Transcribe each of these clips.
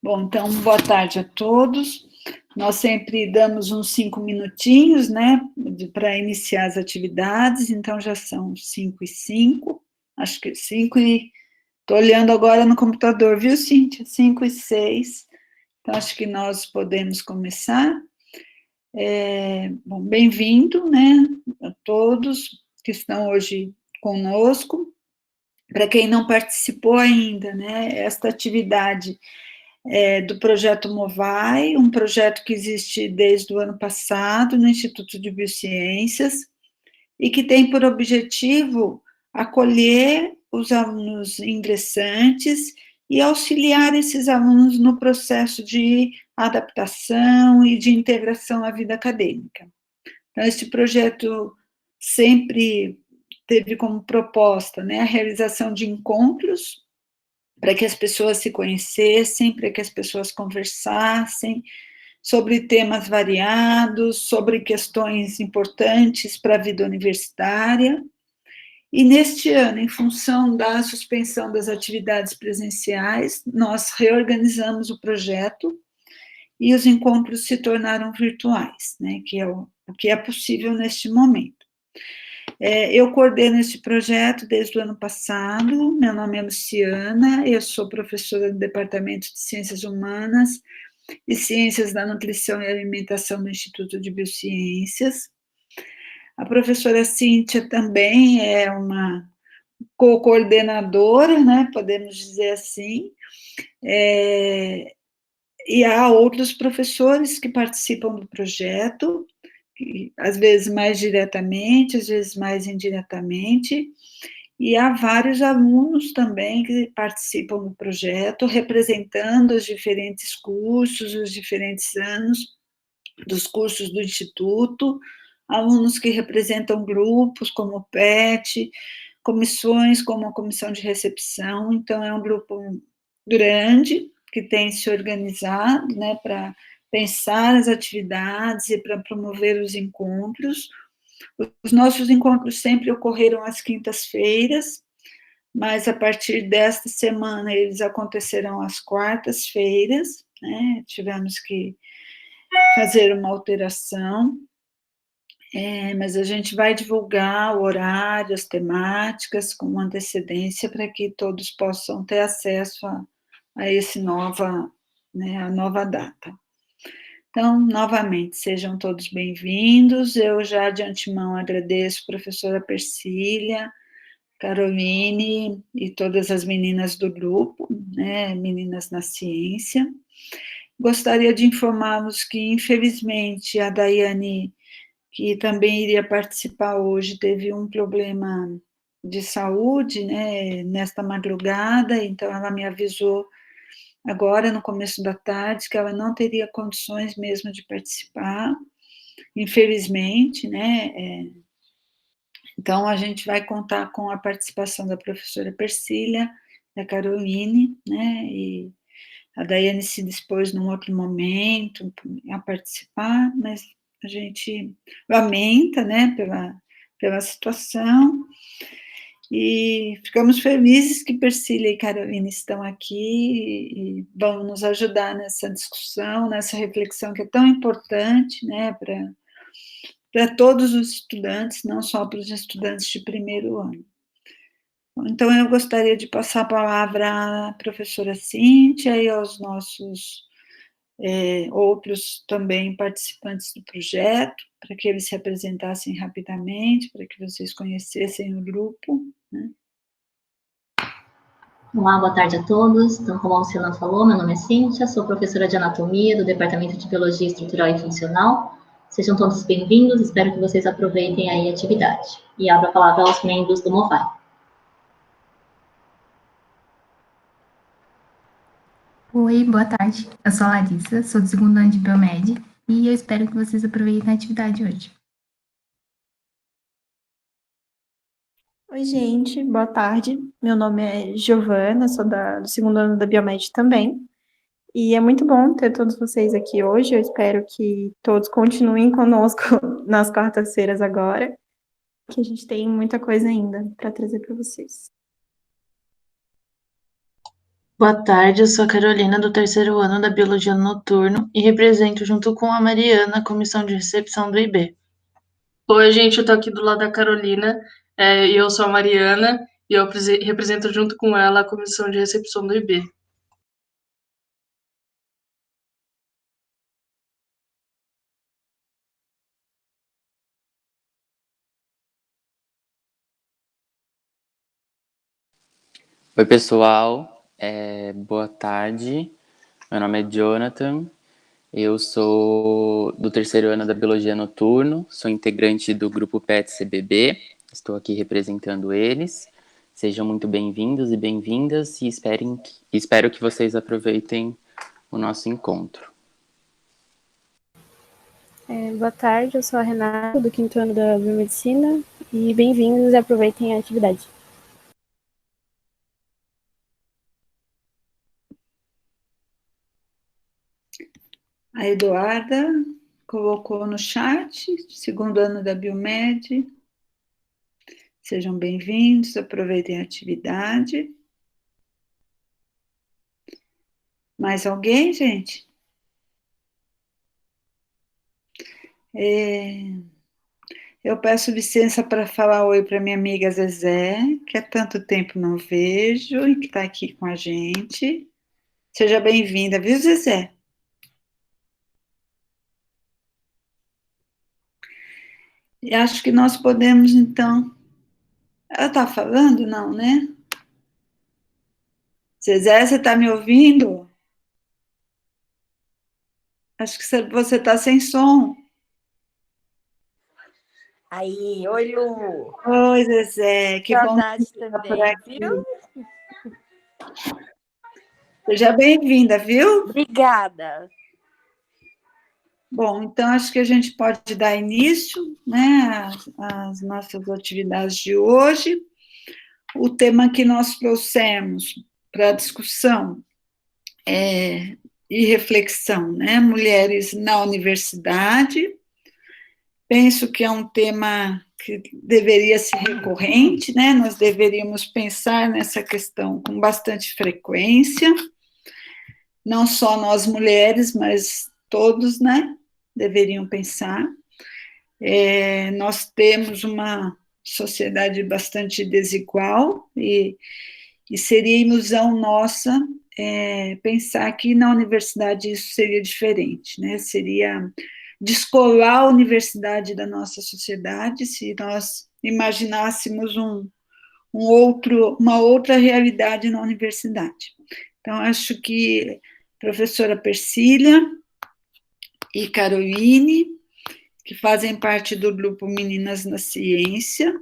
Bom, então, boa tarde a todos. Nós sempre damos uns 5 minutinhos, né, para iniciar as atividades, então já são 5:05, acho que 5 e... Estou olhando agora no computador, viu, Cíntia? 5:06, então acho que nós podemos começar. Bom, bem-vindo, né, a todos que estão hoje conosco. Para quem não participou ainda, né, esta atividade do projeto Movai, um projeto que existe desde o ano passado no Instituto de Biociências e que tem por objetivo acolher os alunos ingressantes e auxiliar esses alunos no processo de adaptação e de integração à vida acadêmica. Então, este projeto sempre teve como proposta, né, a realização de encontros para que as pessoas se conhecessem, para que as pessoas conversassem sobre temas variados, sobre questões importantes para a vida universitária. E neste ano, em função da suspensão das atividades presenciais, nós reorganizamos o projeto e os encontros se tornaram virtuais, né, que é o que é possível neste momento. Eu coordeno esse projeto desde o ano passado, meu nome é Luciana, eu sou professora do Departamento de Ciências Humanas e Ciências da Nutrição e Alimentação do Instituto de Biociências. A professora Cíntia também é uma co-coordenadora, né, podemos dizer assim, e há outros professores que participam do projeto, às vezes mais diretamente, às vezes mais indiretamente, e há vários alunos também que participam do projeto, representando os diferentes cursos, os diferentes anos dos cursos do Instituto, alunos que representam grupos como o PET, comissões como a comissão de recepção, então é um grupo grande que tem se organizado, né, para pensar as atividades e para promover os encontros. Os nossos encontros sempre ocorreram às quintas-feiras, mas a partir desta semana eles acontecerão às quartas-feiras, né? Tivemos que fazer uma alteração, mas a gente vai divulgar o horário, as temáticas com antecedência para que todos possam ter acesso a esse nova, né, a nova data. Então, novamente, sejam todos bem-vindos. Eu já de antemão agradeço a professora Persília, Caroline e todas as meninas do grupo, né, Meninas na Ciência. Gostaria de informá-los que, infelizmente, a Daiane, que também iria participar hoje, teve um problema de saúde, né, nesta madrugada, então ela me avisou agora, no começo da tarde, que ela não teria condições mesmo de participar, infelizmente, né, então a gente vai contar com a participação da professora Persília, da Caroline, né, e a Daiane se dispôs num outro momento a participar, mas a gente lamenta, né, pela situação, e ficamos felizes que Persília e Carolina estão aqui e vão nos ajudar nessa discussão, nessa reflexão que é tão importante, né, para todos os estudantes, não só para os estudantes de primeiro ano. Então, eu gostaria de passar a palavra à professora Cíntia e aos nossos outros também participantes do projeto, para que eles se apresentassem rapidamente, para que vocês conhecessem o grupo, né? Olá, boa tarde a todos. Então, como a Luciana falou, meu nome é Cíntia, sou professora de Anatomia do Departamento de Biologia Estrutural e Funcional. Sejam todos bem-vindos, espero que vocês aproveitem aí a atividade. E abro a palavra aos membros do Movai. Oi, boa tarde. Eu sou a Larissa, sou do segundo ano de Biomed e eu espero que vocês aproveitem a atividade hoje. Oi, gente, boa tarde. Meu nome é Giovana, sou do segundo ano da Biomed também. E é muito bom ter todos vocês aqui hoje. Eu espero que todos continuem conosco nas quartas-feiras agora, que a gente tem muita coisa ainda para trazer para vocês. Boa tarde, eu sou a Carolina, do terceiro ano da Biologia Noturno e represento, junto com a Mariana, a comissão de recepção do IB. Oi, gente, eu tô aqui do lado da Carolina, e eu sou a Mariana, e eu represento junto com ela a comissão de recepção do IB. Oi, pessoal. Boa tarde. Meu nome é Jonathan. Eu sou do terceiro ano da Biologia Noturno. Sou integrante do grupo PET-CBB. Estou aqui representando eles. Sejam muito bem-vindos e bem-vindas e espero que vocês aproveitem o nosso encontro. Boa tarde, eu sou a Renata, do quinto ano da Biomedicina, e bem-vindos e aproveitem a atividade. A Eduarda colocou no chat, segundo ano da Biomed. Sejam bem-vindos, aproveitem a atividade. Mais alguém, gente? Eu peço licença para falar oi para minha amiga Zezé, que há tanto tempo não vejo e que está aqui com a gente. Seja bem-vinda, viu, Zezé? E acho que nós podemos, então... Ela está falando? Não, né? Zezé, você está me ouvindo? Acho que você está sem som. Aí, oi, Lu. Oi, Zezé, que Saudade bom também, por aqui. viu? Seja bem-vinda, viu? Obrigada. Bom, então acho que a gente pode dar início, né, às nossas atividades de hoje. O tema que nós trouxemos para discussão e reflexão, né, mulheres na universidade. Penso que é um tema que deveria ser recorrente, né, nós deveríamos pensar nessa questão com bastante frequência, não só nós mulheres, mas todos, né, deveriam pensar. Nós temos uma sociedade bastante desigual e seria ilusão nossa pensar que na universidade isso seria diferente, né? Seria descolar a universidade da nossa sociedade se nós imaginássemos uma outra realidade na universidade. Então, acho que a professora Persília e Caroline, que fazem parte do grupo Meninas na Ciência,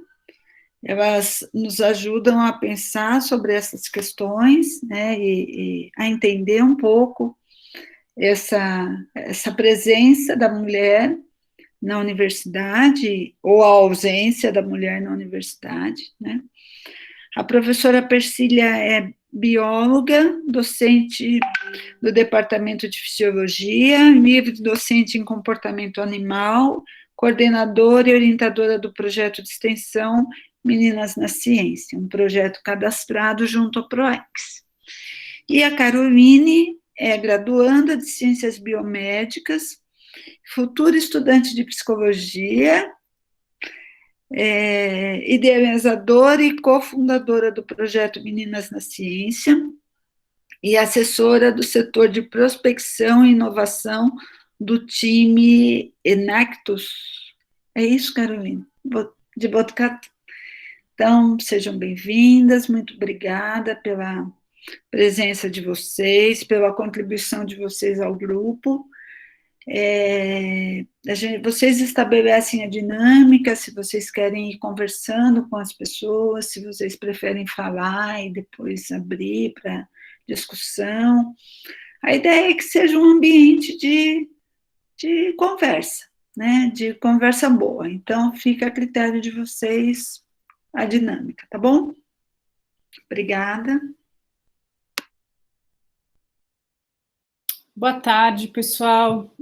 elas nos ajudam a pensar sobre essas questões, né, e a entender um pouco essa presença da mulher na universidade, ou a ausência da mulher na universidade, né. A professora Persília é bióloga, docente do Departamento de Fisiologia, livre docente em comportamento animal, coordenadora e orientadora do projeto de extensão Meninas na Ciência, um projeto cadastrado junto ao PROEX. E a Caroline é graduanda de Ciências Biomédicas, futura estudante de Psicologia, idealizadora e cofundadora do projeto Meninas na Ciência e assessora do setor de prospecção e inovação do time Enactus. É isso, Carolina? De Botucatu. Então, sejam bem-vindas, muito obrigada pela presença de vocês, pela contribuição de vocês ao grupo. Vocês estabelecem a dinâmica, se vocês querem ir conversando com as pessoas, se vocês preferem falar e depois abrir para discussão. A ideia é que seja um ambiente de conversa, né? De conversa boa. Então, fica a critério de vocês a dinâmica, tá bom? Obrigada. Boa tarde, pessoal.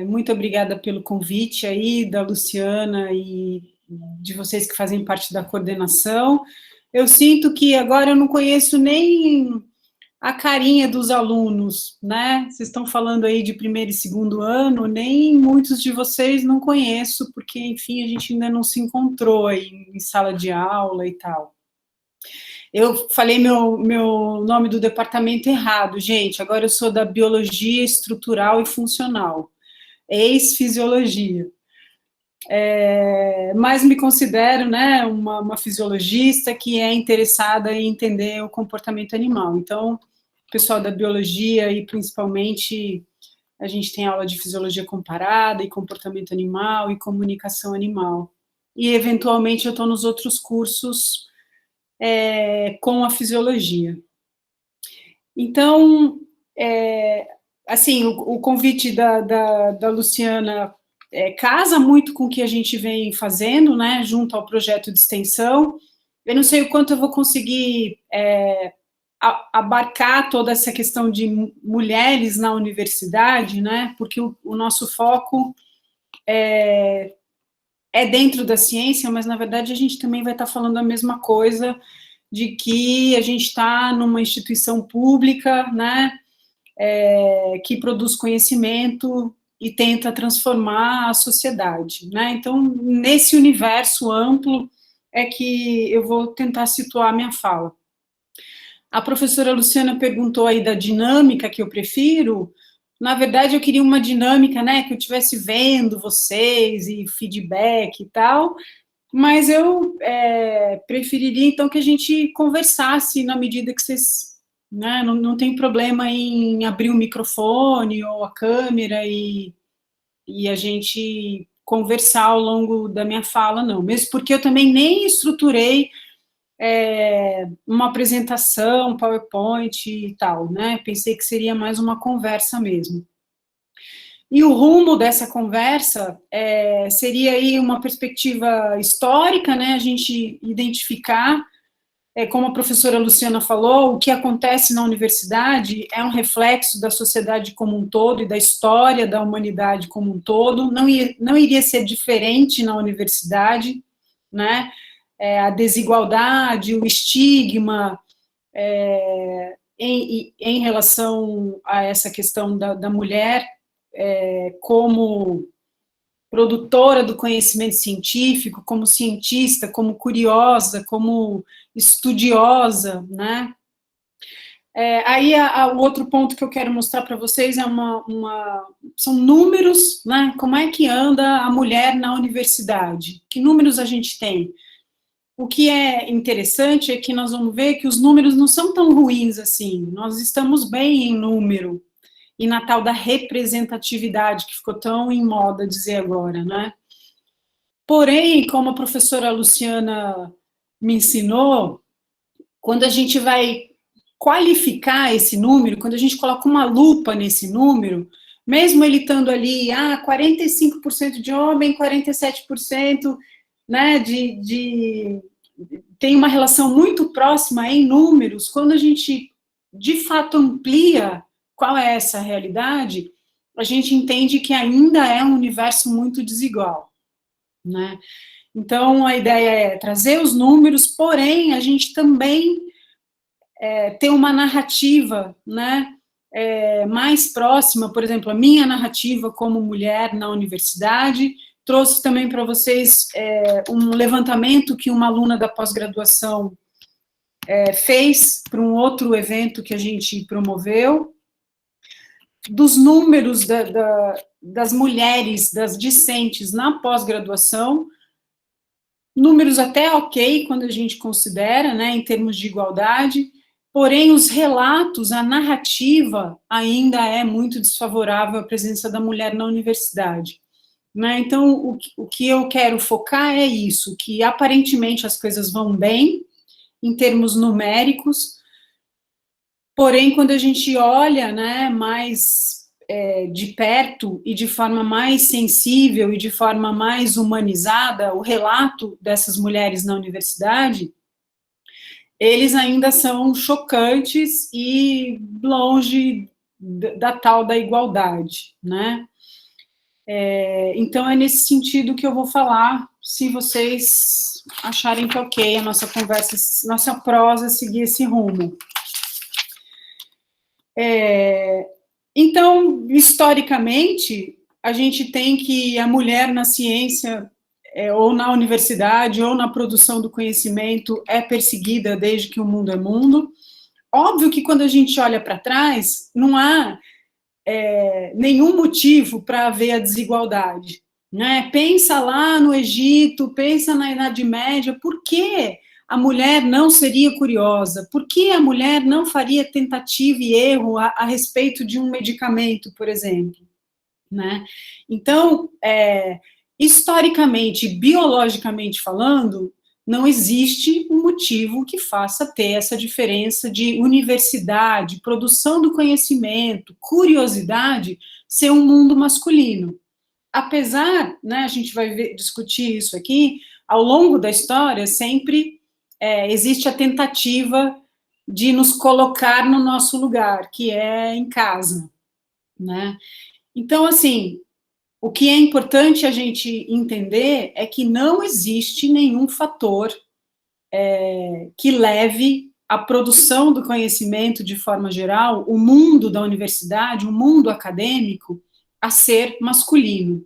Muito obrigada pelo convite aí da Luciana e de vocês que fazem parte da coordenação. Eu sinto que agora eu não conheço nem a carinha dos alunos, né? Vocês estão falando aí de primeiro e segundo ano, nem muitos de vocês não conheço, porque, enfim, a gente ainda não se encontrou aí em sala de aula e tal. Eu falei meu nome do departamento errado, gente. Agora eu sou da Biologia Estrutural e Funcional, ex-fisiologia. Mas me considero, né, uma fisiologista que é interessada em entender o comportamento animal. Então, o pessoal da biologia e principalmente a gente tem aula de fisiologia comparada e comportamento animal e comunicação animal. E eventualmente eu estou nos outros cursos com a fisiologia. Então, assim, o convite da Luciana casa muito com o que a gente vem fazendo, né, junto ao projeto de extensão. Eu não sei o quanto eu vou conseguir abarcar toda essa questão de mulheres na universidade, né, porque o nosso foco é dentro da ciência, mas, na verdade, a gente também vai estar falando a mesma coisa, de que a gente está numa instituição pública, né, que produz conhecimento e tenta transformar a sociedade, né? Então, nesse universo amplo é que eu vou tentar situar a minha fala. A professora Luciana perguntou aí da dinâmica que eu prefiro. Na verdade, eu queria uma dinâmica, né, que eu estivesse vendo vocês e feedback e tal, mas eu preferiria, então, que a gente conversasse na medida que vocês, né, não tem problema em abrir o microfone ou a câmera e a gente conversar ao longo da minha fala, não. Mesmo porque eu também nem estruturei uma apresentação, PowerPoint e tal, né? Pensei que seria mais uma conversa mesmo. E o rumo dessa conversa seria aí uma perspectiva histórica, né? A gente identificar, como a professora Luciana falou, o que acontece na universidade é um reflexo da sociedade como um todo e da história da humanidade como um todo. Não iria ser diferente na universidade, né? A desigualdade, o estigma em relação a essa questão da mulher como produtora do conhecimento científico, como cientista, como curiosa, como estudiosa, né? Aí o outro ponto que eu quero mostrar para vocês são números, né? Como é que anda a mulher na universidade? Que números a gente tem? O que é interessante é que nós vamos ver que os números não são tão ruins assim. Nós estamos bem em número e na tal da representatividade, que ficou tão em moda dizer agora, né? Porém, como a professora Luciana me ensinou, quando a gente vai qualificar esse número, quando a gente coloca uma lupa nesse número, mesmo ele estando ali, 45% de homem, 47%, né, tem uma relação muito próxima em números, quando a gente, de fato, amplia qual é essa realidade, a gente entende que ainda é um universo muito desigual, né? Então, a ideia é trazer os números, porém, a gente também ter uma narrativa, né, mais próxima, por exemplo, a minha narrativa como mulher na universidade. Trouxe também para vocês um levantamento que uma aluna da pós-graduação fez para um outro evento que a gente promoveu, dos números das mulheres, das discentes na pós-graduação, números até ok, quando a gente considera, né, em termos de igualdade, porém os relatos, a narrativa ainda é muito desfavorável à presença da mulher na universidade. Né? Então, o que eu quero focar é isso, que aparentemente as coisas vão bem, em termos numéricos, porém, quando a gente olha, né, mais de perto e de forma mais sensível e de forma mais humanizada, o relato dessas mulheres na universidade, eles ainda são chocantes e longe da tal da igualdade, né? Então, é nesse sentido que eu vou falar, se vocês acharem que é ok a nossa conversa, nossa prosa seguir esse rumo. Então, historicamente, a gente tem que a mulher na ciência, ou na universidade, ou na produção do conhecimento, é perseguida desde que o mundo é mundo. Óbvio que quando a gente olha para trás, não há nenhum motivo para haver a desigualdade, né? Pensa lá no Egito, pensa na Idade Média, por que a mulher não seria curiosa? Por que a mulher não faria tentativa e erro a respeito de um medicamento, por exemplo? Né? Então, historicamente, biologicamente falando, não existe um motivo que faça ter essa diferença de universidade, produção do conhecimento, curiosidade, ser um mundo masculino. Apesar, né, a gente vai discutir isso aqui, ao longo da história, sempre existe a tentativa de nos colocar no nosso lugar, que é em casa, né? Então, assim, o que é importante a gente entender é que não existe nenhum fator que leve a produção do conhecimento de forma geral, o mundo da universidade, o mundo acadêmico, a ser masculino,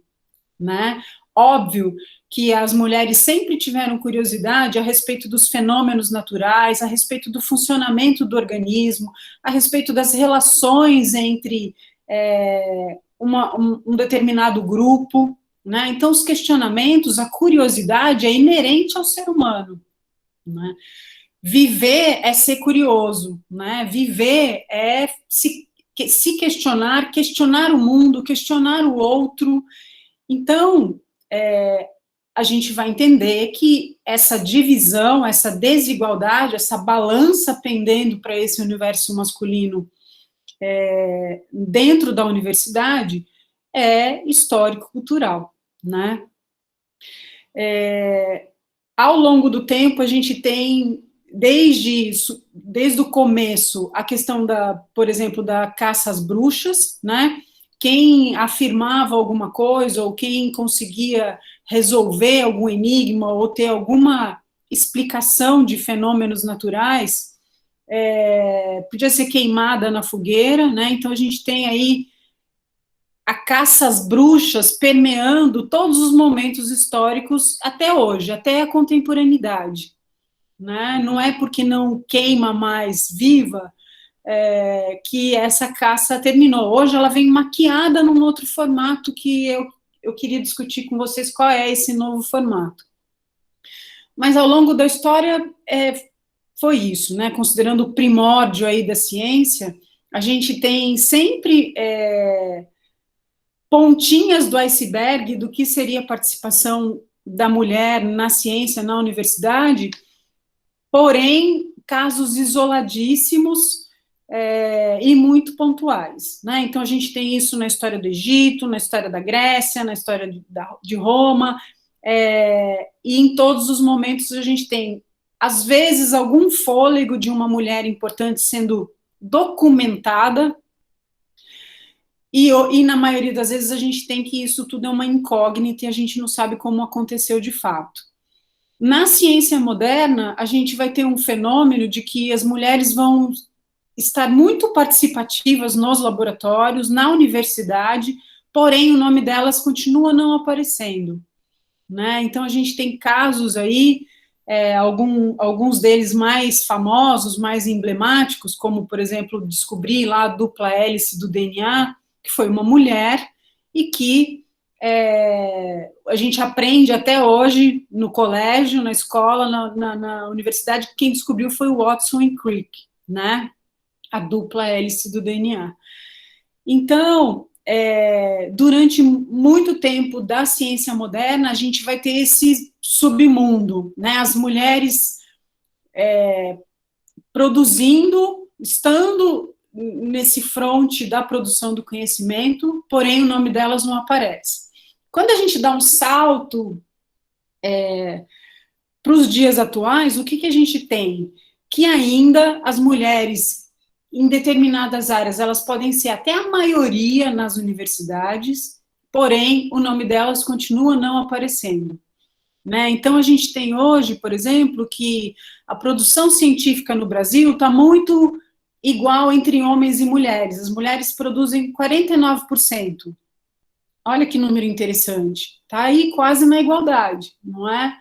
né? Óbvio que as mulheres sempre tiveram curiosidade a respeito dos fenômenos naturais, a respeito do funcionamento do organismo, a respeito das relações entre um determinado grupo, né? Então, os questionamentos, a curiosidade é inerente ao ser humano, né? Viver é ser curioso, né? Viver é se questionar, questionar o mundo, questionar o outro. Então, a gente vai entender que essa divisão, essa desigualdade, essa balança pendendo para esse universo masculino dentro da universidade é histórico-cultural, né? Ao longo do tempo, a gente tem, desde o começo, a questão por exemplo, da caça às bruxas, né? Quem afirmava alguma coisa, ou quem conseguia resolver algum enigma, ou ter alguma explicação de fenômenos naturais, podia ser queimada na fogueira, né? Então a gente tem aí a caça às bruxas permeando todos os momentos históricos até hoje, até a contemporaneidade, né? Não é porque não queima mais viva que essa caça terminou. Hoje ela vem maquiada num outro formato que eu queria discutir com vocês qual é esse novo formato. Mas ao longo da história foi isso, né? Considerando o primórdio aí da ciência, a gente tem sempre pontinhas do iceberg do que seria a participação da mulher na ciência, na universidade, porém, casos isoladíssimos e muito pontuais, né? Então, a gente tem isso na história do Egito, na história da Grécia, na história de Roma, e em todos os momentos a gente tem, às vezes, algum fôlego de uma mulher importante sendo documentada, e na maioria das vezes a gente tem que isso tudo é uma incógnita e a gente não sabe como aconteceu de fato. Na ciência moderna, a gente vai ter um fenômeno de que as mulheres vão estar muito participativas nos laboratórios, na universidade, porém o nome delas continua não aparecendo, né? Então a gente tem casos aí, alguns deles mais famosos, mais emblemáticos, como, por exemplo, descobrir lá a dupla hélice do DNA, que foi uma mulher, e que a gente aprende até hoje no colégio, na escola, na universidade, que quem descobriu foi o Watson e Crick, né? A dupla hélice do DNA. Então, durante muito tempo da ciência moderna, a gente vai ter esse submundo, né? As mulheres produzindo, estando nesse fronte da produção do conhecimento, porém o nome delas não aparece. Quando a gente dá um salto para os dias atuais, o que a gente tem? Que ainda as mulheres, em determinadas áreas, elas podem ser até a maioria nas universidades, porém o nome delas continua não aparecendo, né? Então a gente tem hoje, por exemplo, que a produção científica no Brasil está muito igual entre homens e mulheres. As mulheres produzem 49%. Olha que número interessante. Está aí quase na igualdade, não é?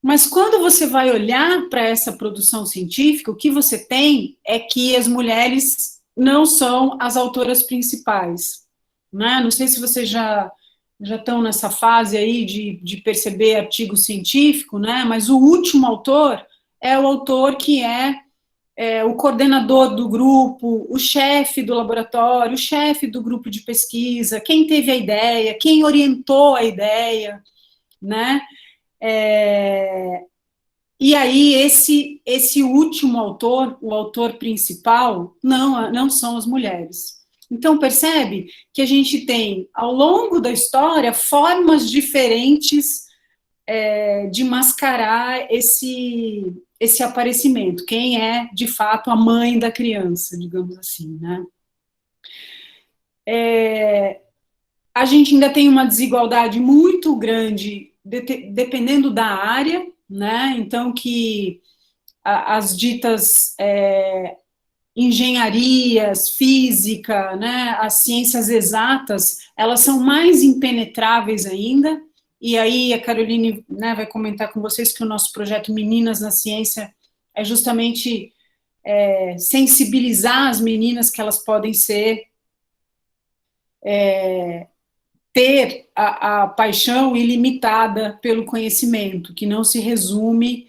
Mas quando você vai olhar para essa produção científica, o que você tem é que as mulheres não são as autoras principais, né? Não sei se vocês já estão nessa fase aí de perceber artigo científico, né? Mas o último autor é o autor que é o coordenador do grupo, o chefe do laboratório, o chefe do grupo de pesquisa, quem teve a ideia, quem orientou a ideia, né? E aí, esse último autor, o autor principal, não são as mulheres. Então, percebe que a gente tem, ao longo da história, formas diferentes de mascarar esse aparecimento. Quem é, de fato, a mãe da criança, digamos assim, né? A gente ainda tem uma desigualdade muito grande, dependendo da área, né? Então, que as ditas engenharias, física, né, as ciências exatas, elas são mais impenetráveis ainda, e aí a Caroline, né, vai comentar com vocês que o nosso projeto Meninas na Ciência é justamente sensibilizar as meninas que elas podem ter a paixão ilimitada pelo conhecimento, que não se resume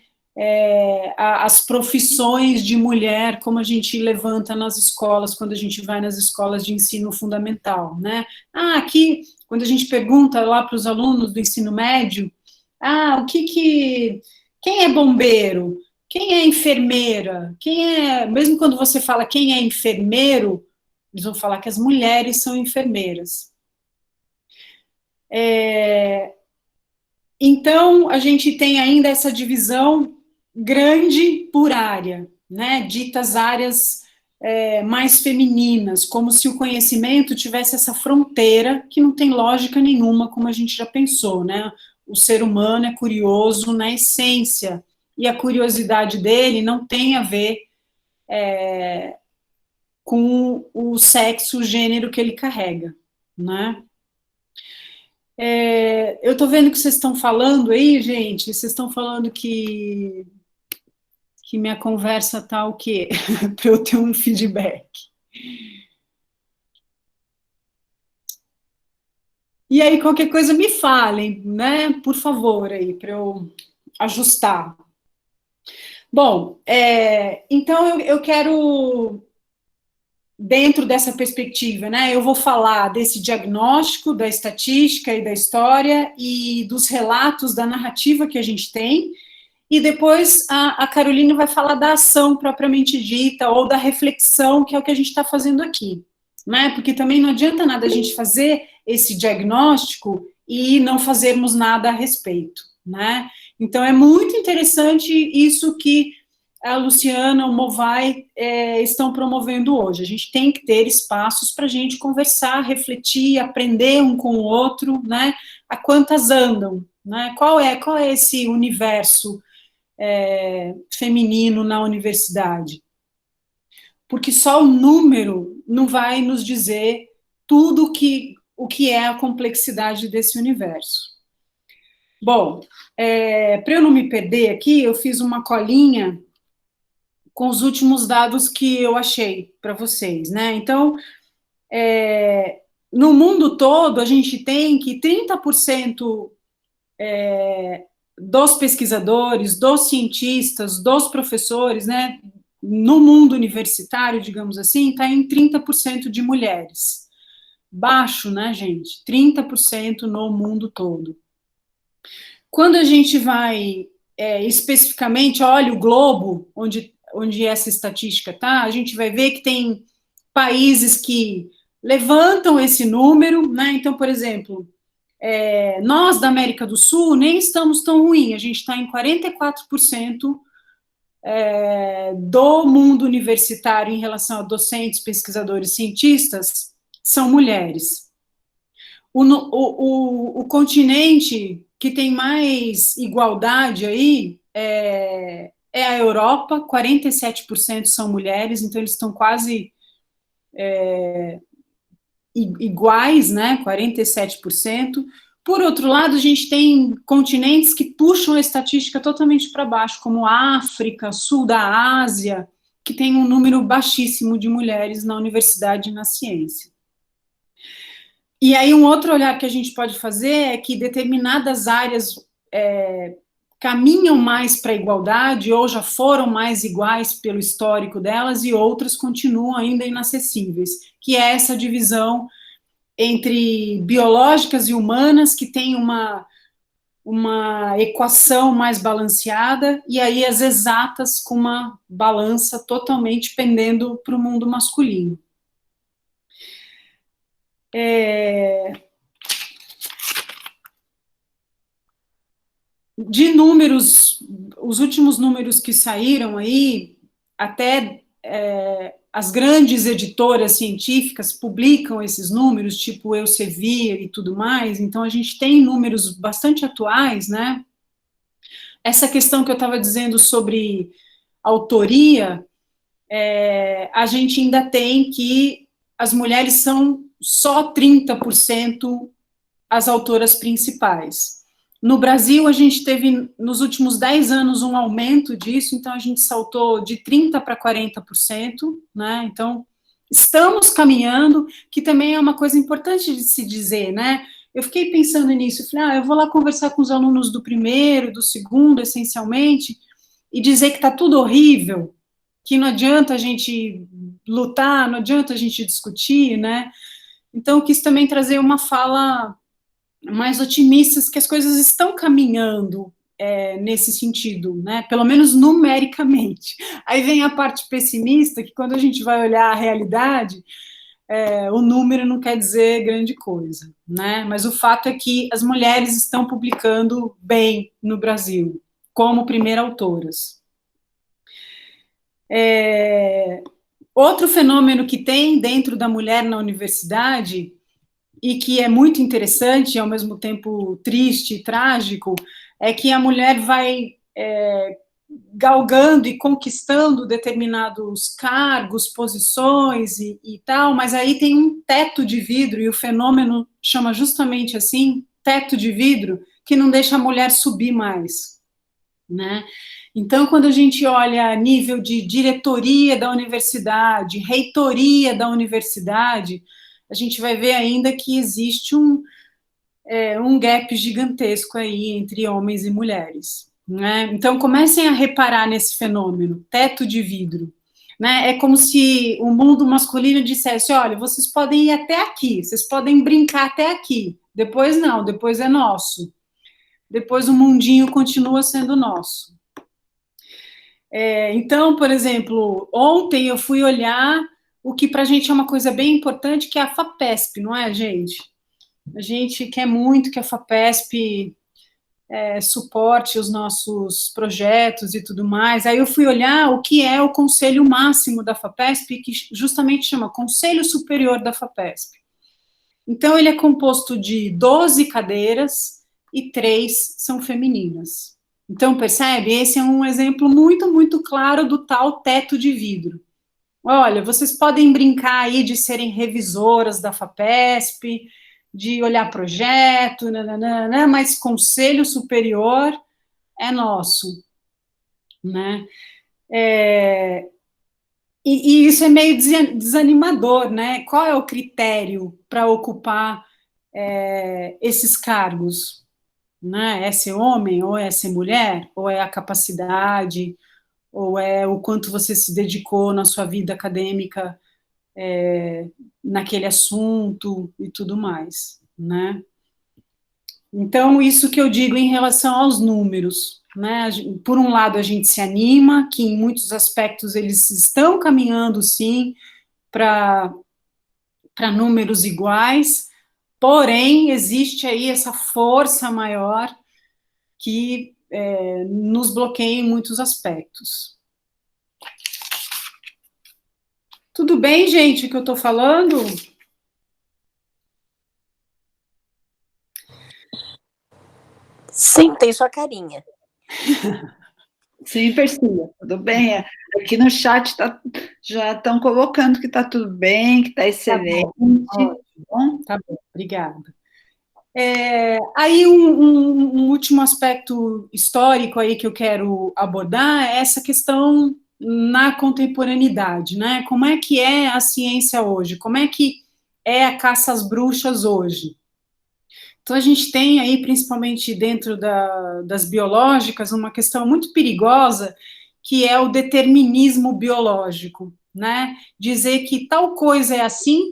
às profissões de mulher, como a gente levanta nas escolas, quando a gente vai nas escolas de ensino fundamental, né? Aqui, quando a gente pergunta lá para os alunos do ensino médio, quem é bombeiro? Quem é enfermeira? Mesmo quando você fala quem é enfermeiro, eles vão falar que as mulheres são enfermeiras. Então, a gente tem ainda essa divisão grande por área, né? Ditas áreas mais femininas, como se o conhecimento tivesse essa fronteira que não tem lógica nenhuma, como a gente já pensou, né? O ser humano é curioso na essência, e a curiosidade dele não tem a ver com o sexo, o gênero que ele carrega, né? Eu estou vendo que vocês estão falando aí, gente, vocês estão falando que minha conversa está o quê? Para eu ter um feedback. E aí, qualquer coisa me falem, né? Por favor, aí, para eu ajustar. Bom, então eu quero, dentro dessa perspectiva, né, eu vou falar desse diagnóstico, da estatística e da história, e dos relatos, da narrativa que a gente tem, e depois a Carolina vai falar da ação propriamente dita, ou da reflexão, que é o que a gente está fazendo aqui, né, porque também não adianta nada a gente fazer esse diagnóstico e não fazermos nada a respeito, né. Então, é muito interessante isso que a Luciana, o Movai estão promovendo hoje. A gente tem que ter espaços para a gente conversar, refletir, aprender um com o outro, né? A quantas andam, né? Qual é esse universo feminino na universidade? Porque só o número não vai nos dizer tudo o que é a complexidade desse universo. Bom, para eu não me perder aqui, eu fiz uma colinha com os últimos dados que eu achei para vocês, né? Então, no mundo todo, a gente tem que 30% dos pesquisadores, dos cientistas, dos professores, né, no mundo universitário, digamos assim, está em 30% de mulheres. Baixo, né, gente? 30% no mundo todo. Quando a gente vai especificamente, olha o globo, onde essa estatística está, a gente vai ver que tem países que levantam esse número, né? Então, por exemplo, nós da América do Sul nem estamos tão ruim, a gente está em 44% do mundo universitário em relação a docentes, pesquisadores, cientistas, são mulheres. O continente que tem mais igualdade aí é a Europa, 47% são mulheres, então eles estão quase iguais, né, 47%. Por outro lado, a gente tem continentes que puxam a estatística totalmente para baixo, como a África, sul da Ásia, que tem um número baixíssimo de mulheres na universidade e na ciência. E aí um outro olhar que a gente pode fazer é que determinadas áreas caminham mais para a igualdade ou já foram mais iguais pelo histórico delas e outras continuam ainda inacessíveis, que é essa divisão entre biológicas e humanas, que tem uma equação mais balanceada, e aí as exatas com uma balança totalmente pendendo para o mundo masculino. De números, os últimos números que saíram aí, até as grandes editoras científicas publicam esses números, tipo Elsevier e tudo mais, então a gente tem números bastante atuais, né? Essa questão que eu estava dizendo sobre autoria, a gente ainda tem que as mulheres são só 30% as autoras principais. No Brasil, a gente teve, nos últimos 10 anos, um aumento disso, então a gente saltou de 30% para 40%, né? Então, estamos caminhando, que também é uma coisa importante de se dizer, né? Eu fiquei pensando nisso, falei, eu vou lá conversar com os alunos do primeiro, do segundo, essencialmente, e dizer que está tudo horrível, que não adianta a gente lutar, não adianta a gente discutir, né? Então, eu quis também trazer uma fala mais otimistas, que as coisas estão caminhando nesse sentido, né? Pelo menos numericamente. Aí vem a parte pessimista, que quando a gente vai olhar a realidade, o número não quer dizer grande coisa, né? Mas o fato é que as mulheres estão publicando bem no Brasil, como primeiras autoras. Outro fenômeno que tem dentro da mulher na universidade e que é muito interessante e ao mesmo tempo triste e trágico, é que a mulher vai galgando e conquistando determinados cargos, posições e tal, mas aí tem um teto de vidro, e o fenômeno chama justamente assim, teto de vidro, que não deixa a mulher subir mais, né? Então, quando a gente olha nível de diretoria da universidade, reitoria da universidade, a gente vai ver ainda que existe um gap gigantesco aí entre homens e mulheres, né? Então, comecem a reparar nesse fenômeno, teto de vidro, né? É como se o mundo masculino dissesse, olha, vocês podem ir até aqui, vocês podem brincar até aqui, depois não, depois é nosso. Depois o mundinho continua sendo nosso. Então, por exemplo, ontem eu fui olhar o que para a gente é uma coisa bem importante, que é a FAPESP, não é, gente? A gente quer muito que a FAPESP suporte os nossos projetos e tudo mais. Aí eu fui olhar o que é o conselho máximo da FAPESP, que justamente chama Conselho Superior da FAPESP. Então, ele é composto de 12 cadeiras e 3 são femininas. Então, percebe? Esse é um exemplo muito, muito claro do tal teto de vidro. Olha, vocês podem brincar aí de serem revisoras da FAPESP, de olhar projeto, nananana, mas conselho superior é nosso, né? E isso é meio desanimador, né? Qual é o critério para ocupar esses cargos? Né? É ser homem, ou é ser mulher, ou é a capacidade, ou é o quanto você se dedicou na sua vida acadêmica naquele assunto e tudo mais, né? Então, isso que eu digo em relação aos números, né? Por um lado, a gente se anima, que em muitos aspectos eles estão caminhando, sim, para números iguais, porém, existe aí essa força maior que nos bloqueia em muitos aspectos. Tudo bem, gente, o que eu estou falando? Sim, tem sua carinha. Sim, Persila, tudo bem? Aqui no chat já estão colocando que está tudo bem, que está excelente. Bom, tá bom, obrigada. Aí um último aspecto histórico aí que eu quero abordar é essa questão na contemporaneidade, né? Como é que é a ciência hoje? Como é que é a caça às bruxas hoje? Então, a gente tem aí, principalmente dentro das biológicas, uma questão muito perigosa, que é o determinismo biológico, né? Dizer que tal coisa é assim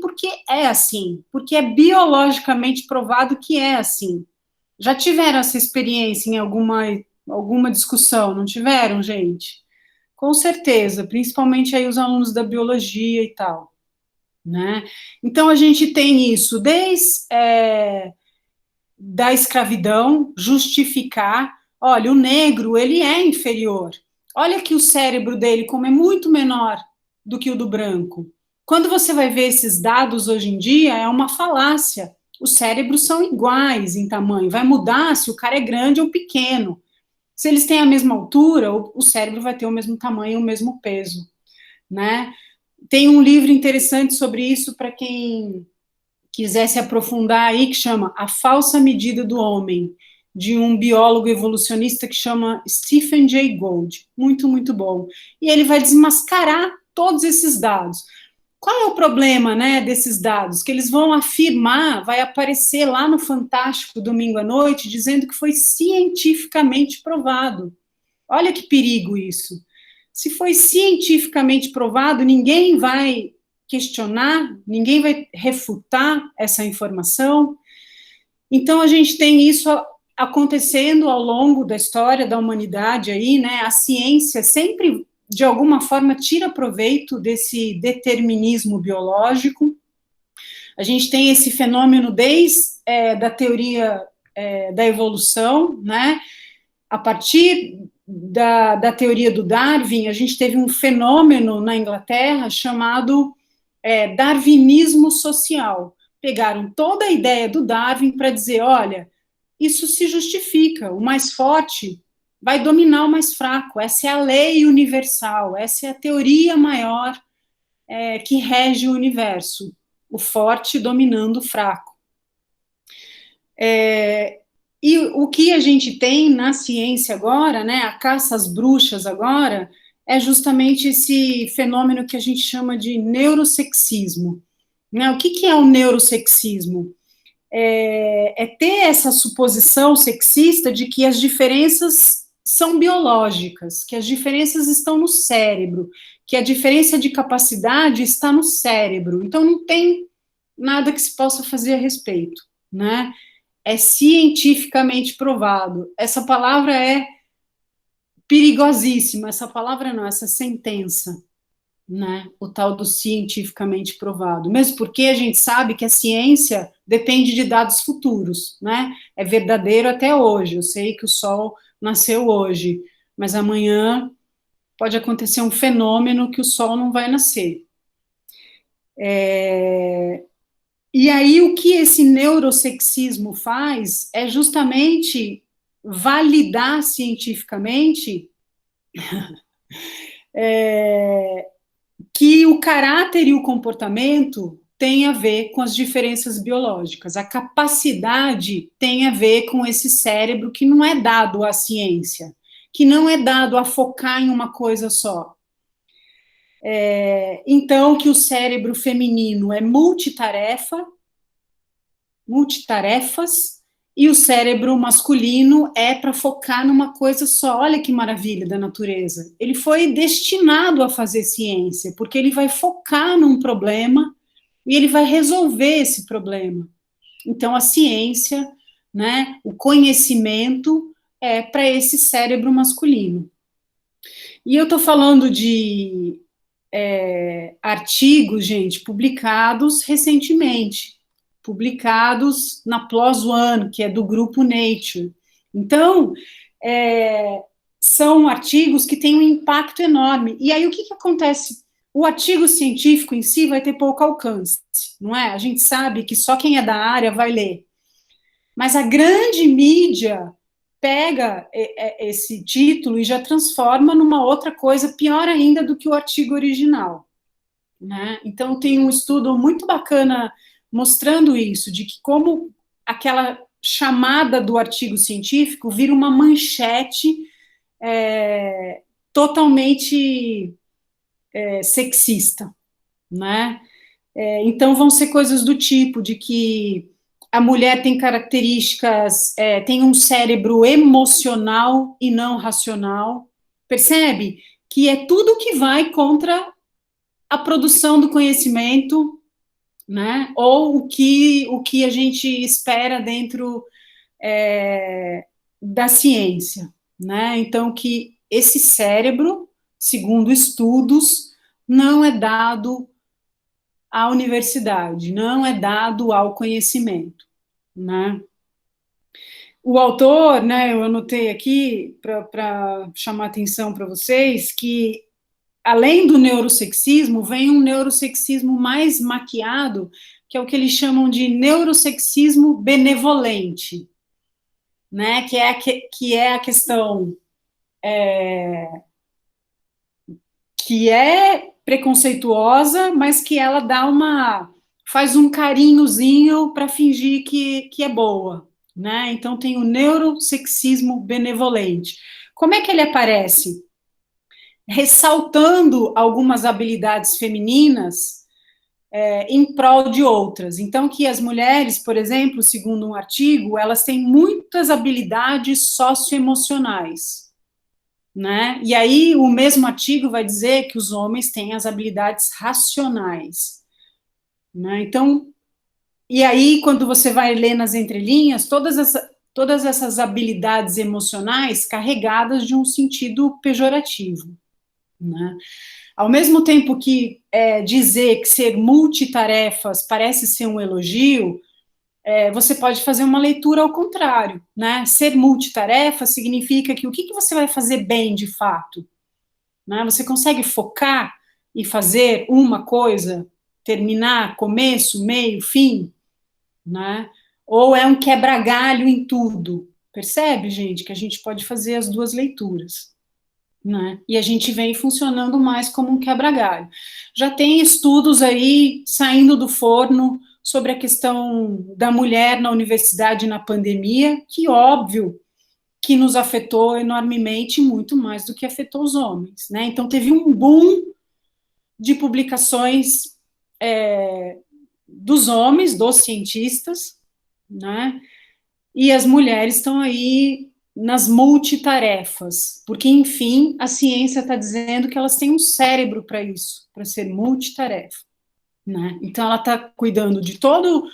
porque é biologicamente provado que é assim. Já tiveram essa experiência em alguma discussão, não tiveram, gente? Com certeza, principalmente aí os alunos da biologia e tal, né? Então, a gente tem isso da escravidão, justificar, olha, o negro, ele é inferior. Olha que o cérebro dele, como é muito menor do que o do branco. Quando você vai ver esses dados hoje em dia, é uma falácia. Os cérebros são iguais em tamanho. Vai mudar se o cara é grande ou pequeno. Se eles têm a mesma altura, o cérebro vai ter o mesmo tamanho e o mesmo peso, né? Tem um livro interessante sobre isso para quem quiser se aprofundar aí, que chama A Falsa Medida do Homem, de um biólogo evolucionista que chama Stephen Jay Gould. Muito, muito bom. E ele vai desmascarar todos esses dados. Qual é o problema, né, desses dados? Que eles vão afirmar, vai aparecer lá no Fantástico domingo à noite, dizendo que foi cientificamente provado. Olha que perigo isso. Se foi cientificamente provado, ninguém vai questionar, ninguém vai refutar essa informação. Então, a gente tem isso acontecendo ao longo da história da humanidade aí, né? A ciência sempre, de alguma forma, tira proveito desse determinismo biológico. A gente tem esse fenômeno desde da teoria da evolução, né? A partir da teoria do Darwin, a gente teve um fenômeno na Inglaterra chamado darwinismo social. Pegaram toda a ideia do Darwin para dizer, olha, isso se justifica, o mais forte vai dominar o mais fraco, essa é a lei universal, essa é a teoria maior que rege o universo, o forte dominando o fraco. E o que a gente tem na ciência agora, né, a caça às bruxas agora, é justamente esse fenômeno que a gente chama de neurosexismo. Né? O que é o neurosexismo? É ter essa suposição sexista de que as diferenças são biológicas, que as diferenças estão no cérebro, que a diferença de capacidade está no cérebro. Então, não tem nada que se possa fazer a respeito, né? É cientificamente provado. Essa palavra é perigosíssima, essa palavra não, essa sentença, né, o tal do cientificamente provado, mesmo porque a gente sabe que a ciência depende de dados futuros, né, é verdadeiro até hoje, eu sei que o Sol nasceu hoje, mas amanhã pode acontecer um fenômeno que o Sol não vai nascer. E aí o que esse neurosexismo faz é justamente validar cientificamente que o caráter e o comportamento têm a ver com as diferenças biológicas. A capacidade tem a ver com esse cérebro que não é dado à ciência, que não é dado a focar em uma coisa só. Então, que o cérebro feminino é multitarefas, e o cérebro masculino é para focar numa coisa só. Olha que maravilha da natureza. Ele foi destinado a fazer ciência, porque ele vai focar num problema e ele vai resolver esse problema. Então, a ciência, né, o conhecimento é para esse cérebro masculino. E eu estou falando de artigos, gente, publicados recentemente, publicados na PLOS ONE, que é do grupo Nature. Então, são artigos que têm um impacto enorme. E aí, o que acontece? O artigo científico em si vai ter pouco alcance, não é? A gente sabe que só quem é da área vai ler. Mas a grande mídia pega esse título e já transforma numa outra coisa pior ainda do que o artigo original, né? Então, tem um estudo muito bacana mostrando isso, de que como aquela chamada do artigo científico vira uma manchete totalmente sexista, né? Então, vão ser coisas do tipo de que a mulher tem características, tem um cérebro emocional e não racional, percebe? Que é tudo que vai contra a produção do conhecimento, né? Ou o que a gente espera dentro da ciência, né? Então, que esse cérebro, segundo estudos, não é dado à universidade, não é dado ao conhecimento, né? O autor, né, eu anotei aqui para chamar atenção para vocês, que além do neurosexismo, vem um neurosexismo mais maquiado, que é o que eles chamam de neurosexismo benevolente, né, que é a questão que é preconceituosa, mas que ela faz um carinhozinho para fingir que é boa, né? Então tem o neurosexismo benevolente. Como é que ele aparece? Ressaltando algumas habilidades femininas em prol de outras. Então, que as mulheres, por exemplo, segundo um artigo, elas têm muitas habilidades socioemocionais, né? E aí o mesmo artigo vai dizer que os homens têm as habilidades racionais, né? Então, e aí quando você vai ler nas entrelinhas, todas essas habilidades emocionais carregadas de um sentido pejorativo, né? Ao mesmo tempo que dizer que ser multitarefas parece ser um elogio, você pode fazer uma leitura ao contrário, né? Ser multitarefa significa que o que você vai fazer bem de fato, né? Você consegue focar e fazer uma coisa, terminar começo, meio, fim, né? Ou é um quebra-galho em tudo? Percebe, gente, que a gente pode fazer as duas leituras, né? E a gente vem funcionando mais como um quebra-galho. Já tem estudos aí saindo do forno sobre a questão da mulher na universidade na pandemia, que óbvio que nos afetou enormemente, muito mais do que afetou os homens, né? Então teve um boom de publicações dos homens, dos cientistas, né? E as mulheres estão aí nas multitarefas, porque, enfim, a ciência está dizendo que elas têm um cérebro para isso, para ser multitarefa, né? Então, ela está cuidando de todo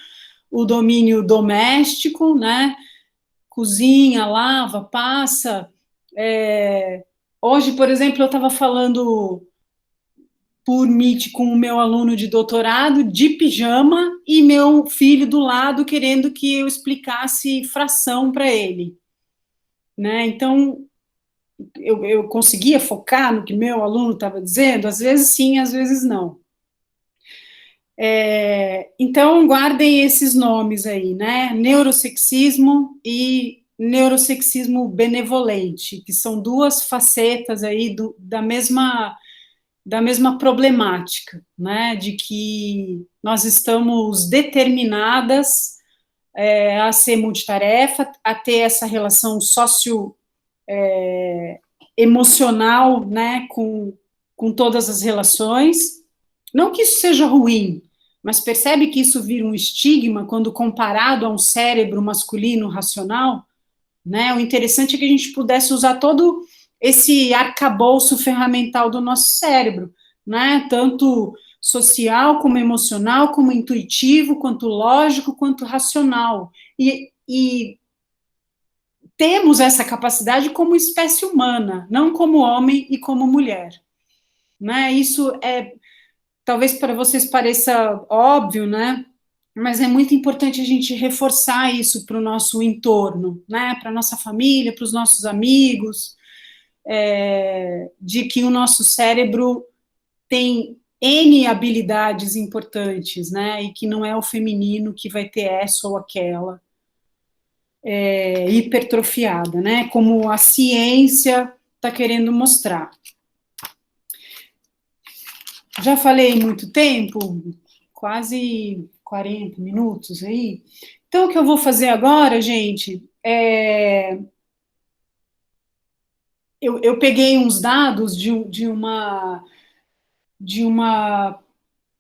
o domínio doméstico, né? Cozinha, lava, passa. Hoje, por exemplo, eu estava falando por Meet com o meu aluno de doutorado de pijama e meu filho do lado querendo que eu explicasse fração para ele, né? Então, eu conseguia focar no que meu aluno estava dizendo? Às vezes sim, às vezes não. Então, guardem esses nomes aí, né? Neurosexismo e neurosexismo benevolente, que são duas facetas aí da mesma problemática, né? De que nós estamos determinadas a ser multitarefa, a ter essa relação emocional, né, com todas as relações. Não que isso seja ruim, mas percebe que isso vira um estigma quando comparado a um cérebro masculino racional, né? O interessante é que a gente pudesse usar todo esse arcabouço ferramental do nosso cérebro, né? Tanto social, como emocional, como intuitivo, quanto lógico, quanto racional. E temos essa capacidade como espécie humana, não como homem e como mulher, né? Isso talvez para vocês pareça óbvio, né? Mas é muito importante a gente reforçar isso para o nosso entorno, né? Para a nossa família, para os nossos amigos, de que o nosso cérebro tem N habilidades importantes, né? E que não é o feminino que vai ter essa ou aquela. hipertrofiada, né? Como a ciência está querendo mostrar. Já falei muito tempo, quase 40 minutos aí. Então, o que eu vou fazer agora, gente, eu peguei uns dados de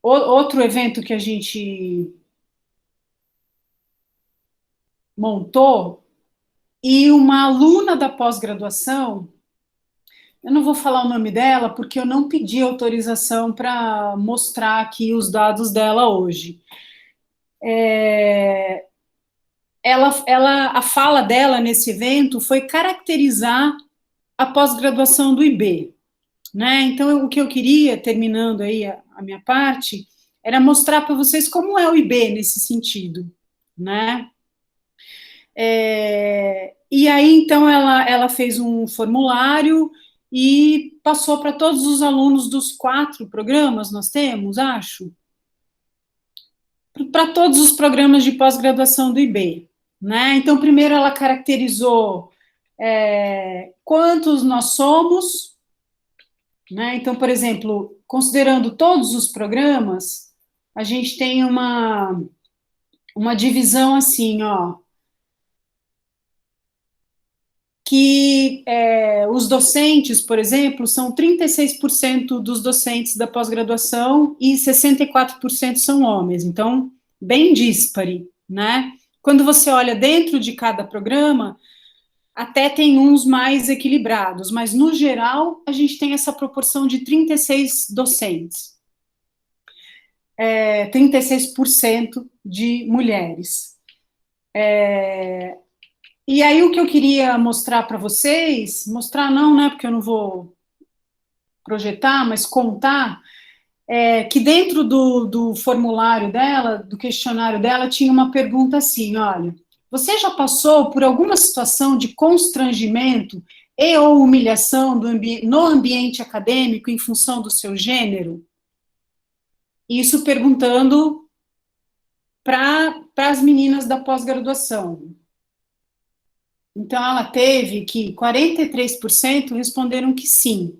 outro evento que a gente montou, e uma aluna da pós-graduação, eu não vou falar o nome dela, porque eu não pedi autorização para mostrar aqui os dados dela hoje. A fala dela nesse evento foi caracterizar a pós-graduação do IB, né? Então, o que eu queria, terminando aí a minha parte, era mostrar para vocês como é o IB nesse sentido, né? E aí, então, ela fez um formulário e passou para todos os alunos dos 4 programas, nós temos, acho, para todos os programas de pós-graduação do IB, né? Então, primeiro ela caracterizou quantos nós somos, né? Então, por exemplo, considerando todos os programas, a gente tem uma divisão assim, ó, que os docentes, por exemplo, são 36% dos docentes da pós-graduação e 64% são homens, então, bem díspare, né? Quando você olha dentro de cada programa, até tem uns mais equilibrados, mas, no geral, a gente tem essa proporção de 36 docentes, 36% de mulheres. E aí, o que eu queria mostrar para vocês, mostrar não, né, porque eu não vou projetar, mas contar, que dentro do formulário dela, do questionário dela, tinha uma pergunta assim, olha, você já passou por alguma situação de constrangimento e ou humilhação no ambiente acadêmico em função do seu gênero? Isso perguntando para as meninas da pós-graduação. Então, ela teve que 43% responderam que sim,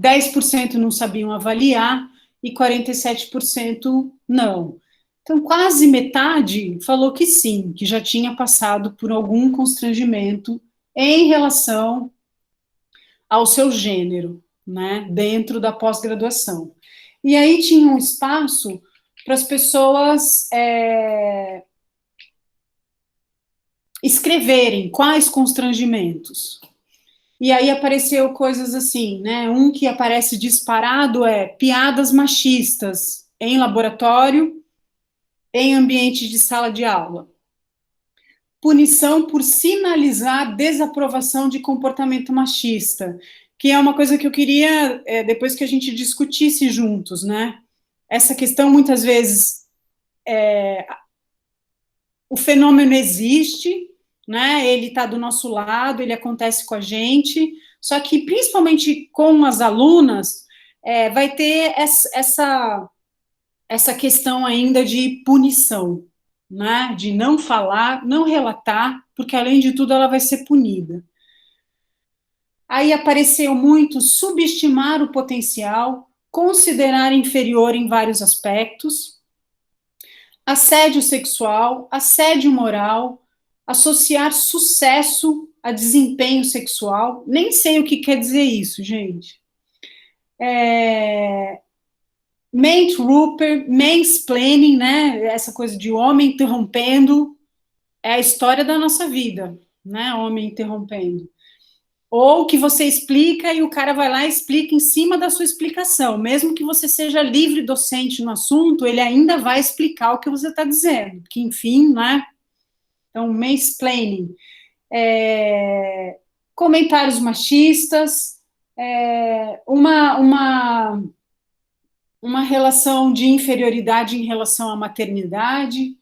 10% não sabiam avaliar e 47% não. Então, quase metade falou que sim, que já tinha passado por algum constrangimento em relação ao seu gênero, né, dentro da pós-graduação. E aí tinha um espaço para as pessoas escreverem quais constrangimentos. E aí apareceu coisas assim, né? Um que aparece disparado é piadas machistas em laboratório, em ambiente de sala de aula. Punição por sinalizar desaprovação de comportamento machista, que é uma coisa que eu queria, depois que a gente discutisse juntos, né? Essa questão, muitas vezes, o fenômeno existe, né? Ele está do nosso lado, ele acontece com a gente, só que, principalmente com as alunas, vai ter essa questão ainda de punição, né? De não falar, não relatar, porque, além de tudo, ela vai ser punida. Aí apareceu muito subestimar o potencial, considerar inferior em vários aspectos, assédio sexual, assédio moral, associar sucesso a desempenho sexual. Nem sei o que quer dizer isso, gente. Mansplaining, mansplaining, né? Essa coisa de homem interrompendo, é a história da nossa vida, né? Homem interrompendo. Ou que você explica e o cara vai lá e explica em cima da sua explicação. Mesmo que você seja livre docente no assunto, ele ainda vai explicar o que você está dizendo. Que, enfim, né? Então, mansplaining. Comentários machistas, uma relação de inferioridade em relação à maternidade,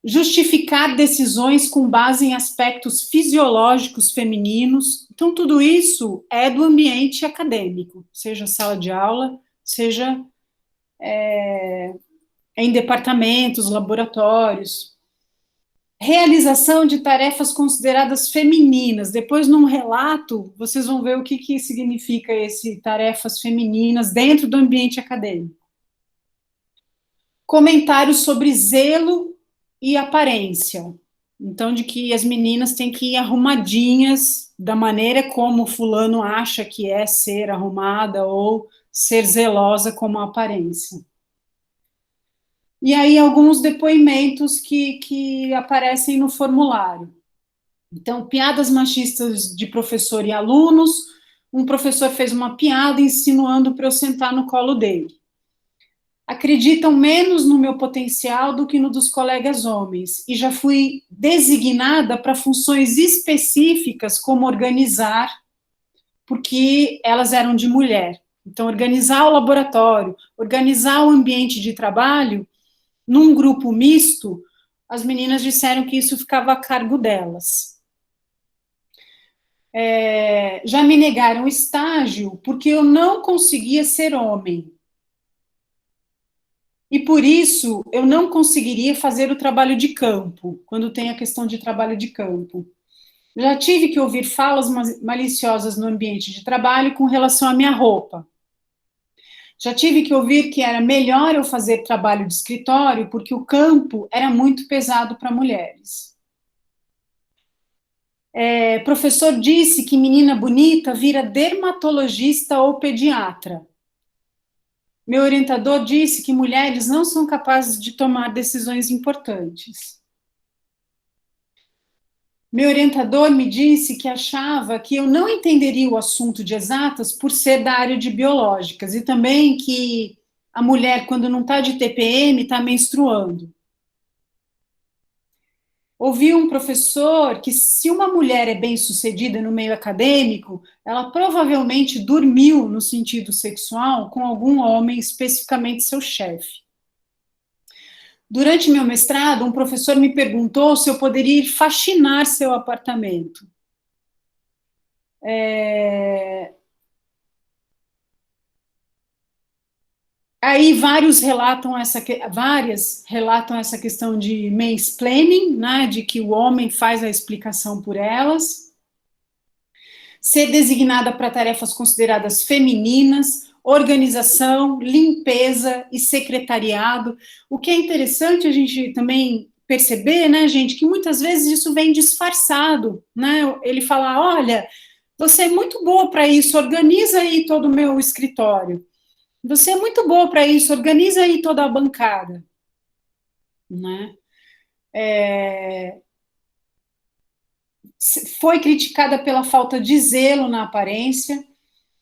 justificar decisões com base em aspectos fisiológicos femininos. Então, tudo isso é do ambiente acadêmico, seja sala de aula, seja em departamentos, laboratórios. realização de tarefas consideradas femininas. Depois, num relato, vocês vão ver o que significa esse tarefas femininas dentro do ambiente acadêmico. Comentários sobre zelo e aparência. Então, de que as meninas têm que ir arrumadinhas da maneira como fulano acha que é ser arrumada ou ser zelosa como a aparência. E aí, alguns depoimentos que aparecem no formulário. Então, piadas machistas de professor e alunos. Um professor fez uma piada insinuando para eu sentar no colo dele. Acreditam menos no meu potencial do que no dos colegas homens, e já fui designada para funções específicas, como organizar, porque elas eram de mulher. Então, organizar o laboratório, organizar o ambiente de trabalho, num grupo misto, as meninas disseram que isso ficava a cargo delas. Já me negaram estágio porque eu não conseguia ser homem. E por isso eu não conseguiria fazer o trabalho de campo, quando tem a questão de trabalho de campo. Já tive que ouvir falas maliciosas no ambiente de trabalho com relação à minha roupa. Já tive que ouvir que era melhor eu fazer trabalho de escritório porque o campo era muito pesado para mulheres. Professor disse que menina bonita vira dermatologista ou pediatra. Meu orientador disse que mulheres não são capazes de tomar decisões importantes. Meu orientador me disse que achava que eu não entenderia o assunto de exatas por ser da área de biológicas, e também que a mulher, quando não está de TPM, está menstruando. Ouvi um professor que, se uma mulher é bem-sucedida no meio acadêmico, ela provavelmente dormiu no sentido sexual com algum homem, especificamente seu chefe. Durante meu mestrado, um professor me perguntou se eu poderia ir faxinar seu apartamento. Aí várias relatam essa questão de mansplaining, né, de que o homem faz a explicação por elas. Ser designada para tarefas consideradas femininas, organização, limpeza e secretariado. O que é interessante a gente também perceber, né, gente, que muitas vezes isso vem disfarçado, né? Ele fala, olha, você é muito boa para isso, organiza aí todo o meu escritório. Você é muito boa para isso, organiza aí toda a bancada. Né? Foi criticada pela falta de zelo na aparência,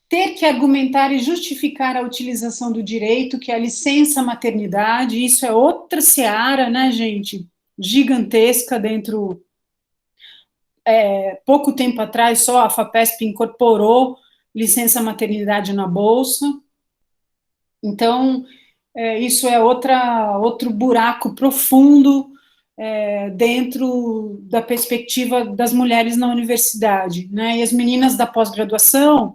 ter que argumentar e justificar a utilização do direito, que é a licença maternidade, isso é outra seara, né, gente, gigantesca dentro... pouco tempo atrás, só a FAPESP incorporou licença maternidade na Bolsa. Então, isso é outro buraco profundo dentro da perspectiva das mulheres na universidade, né? E as meninas da pós-graduação,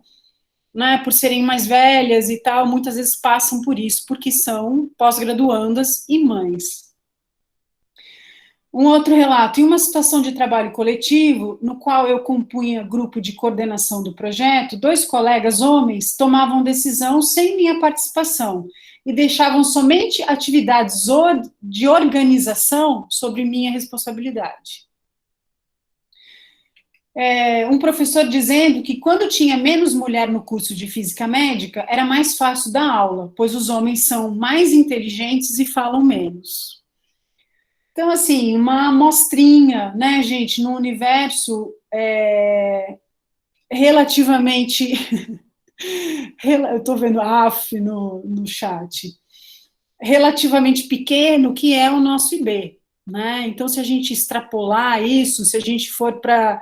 né, por serem mais velhas e tal, muitas vezes passam por isso, porque são pós-graduandas e mães. Um outro relato, em uma situação de trabalho coletivo, no qual eu compunha grupo de coordenação do projeto, 2 colegas homens tomavam decisão sem minha participação e deixavam somente atividades de organização sobre minha responsabilidade. Um professor dizendo que quando tinha menos mulher no curso de física médica, era mais fácil dar aula, pois os homens são mais inteligentes e falam menos. Então, assim, uma amostrinha, né, gente, no universo relativamente... eu estou vendo AF no chat. Relativamente pequeno, que é o nosso IB, né? Então, se a gente extrapolar isso, se a gente for para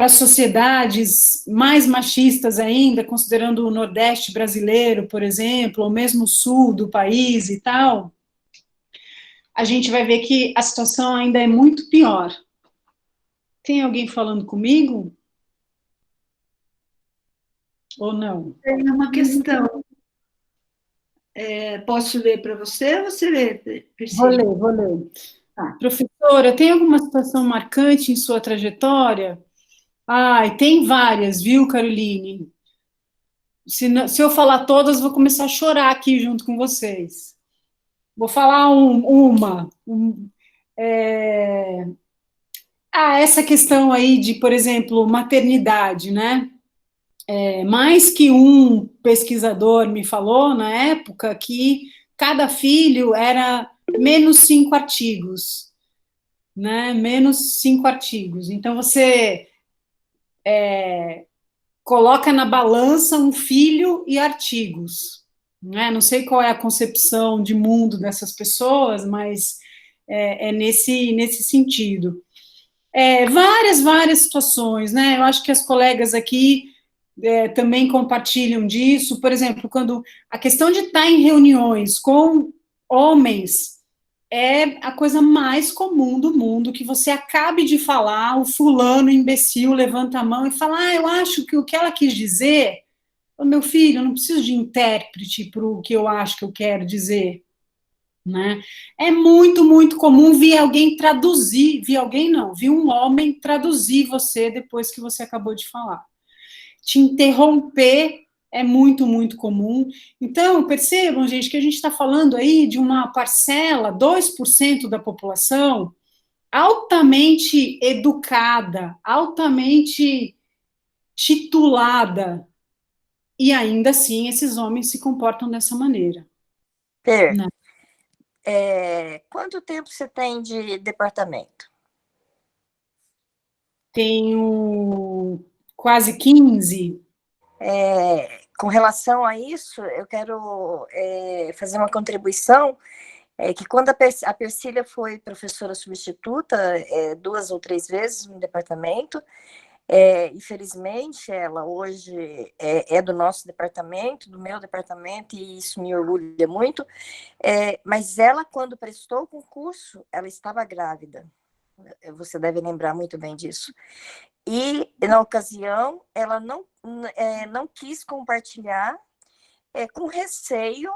sociedades mais machistas ainda, considerando o Nordeste brasileiro, por exemplo, ou mesmo o Sul do país e tal... a gente vai ver que a situação ainda é muito pior. Tem alguém falando comigo? Ou não? Tem uma questão. Posso ler para você ou você lê, Priscila? Vou ler. Professora, tem alguma situação marcante em sua trajetória? Ai, tem várias, viu, Caroline? Se eu falar todas, vou começar a chorar aqui junto com vocês. Vou falar uma. Essa questão aí de, por exemplo, maternidade, né? Mais que um pesquisador me falou na época que cada filho era menos 5 artigos, né? Menos 5 artigos. Então você coloca na balança um filho e artigos, né? Não sei qual é a concepção de mundo dessas pessoas, mas é nesse sentido. Várias situações, né? Eu acho que as colegas aqui também compartilham disso. Por exemplo, quando a questão de estar em reuniões com homens é a coisa mais comum do mundo, que você acabe de falar, o fulano imbecil levanta a mão e fala, eu acho que o que ela quis dizer, meu filho, eu não preciso de intérprete para o que eu acho que eu quero dizer, né? É muito, muito comum vir alguém traduzir, vi um homem traduzir você depois que você acabou de falar. Te interromper é muito, muito comum. Então, percebam, gente, que a gente está falando aí de uma parcela, 2% da população, altamente educada, altamente titulada, e ainda assim esses homens se comportam dessa maneira. Per, quanto tempo você tem de departamento? Tenho quase 15. Com relação a isso, eu quero fazer uma contribuição, que quando a Persília foi professora substituta 2 ou 3 vezes no departamento, infelizmente ela hoje é do nosso departamento, do meu departamento, e isso me orgulha muito, mas ela, quando prestou o concurso, ela estava grávida. Você deve lembrar muito bem disso. E, na ocasião, ela não quis compartilhar, com receio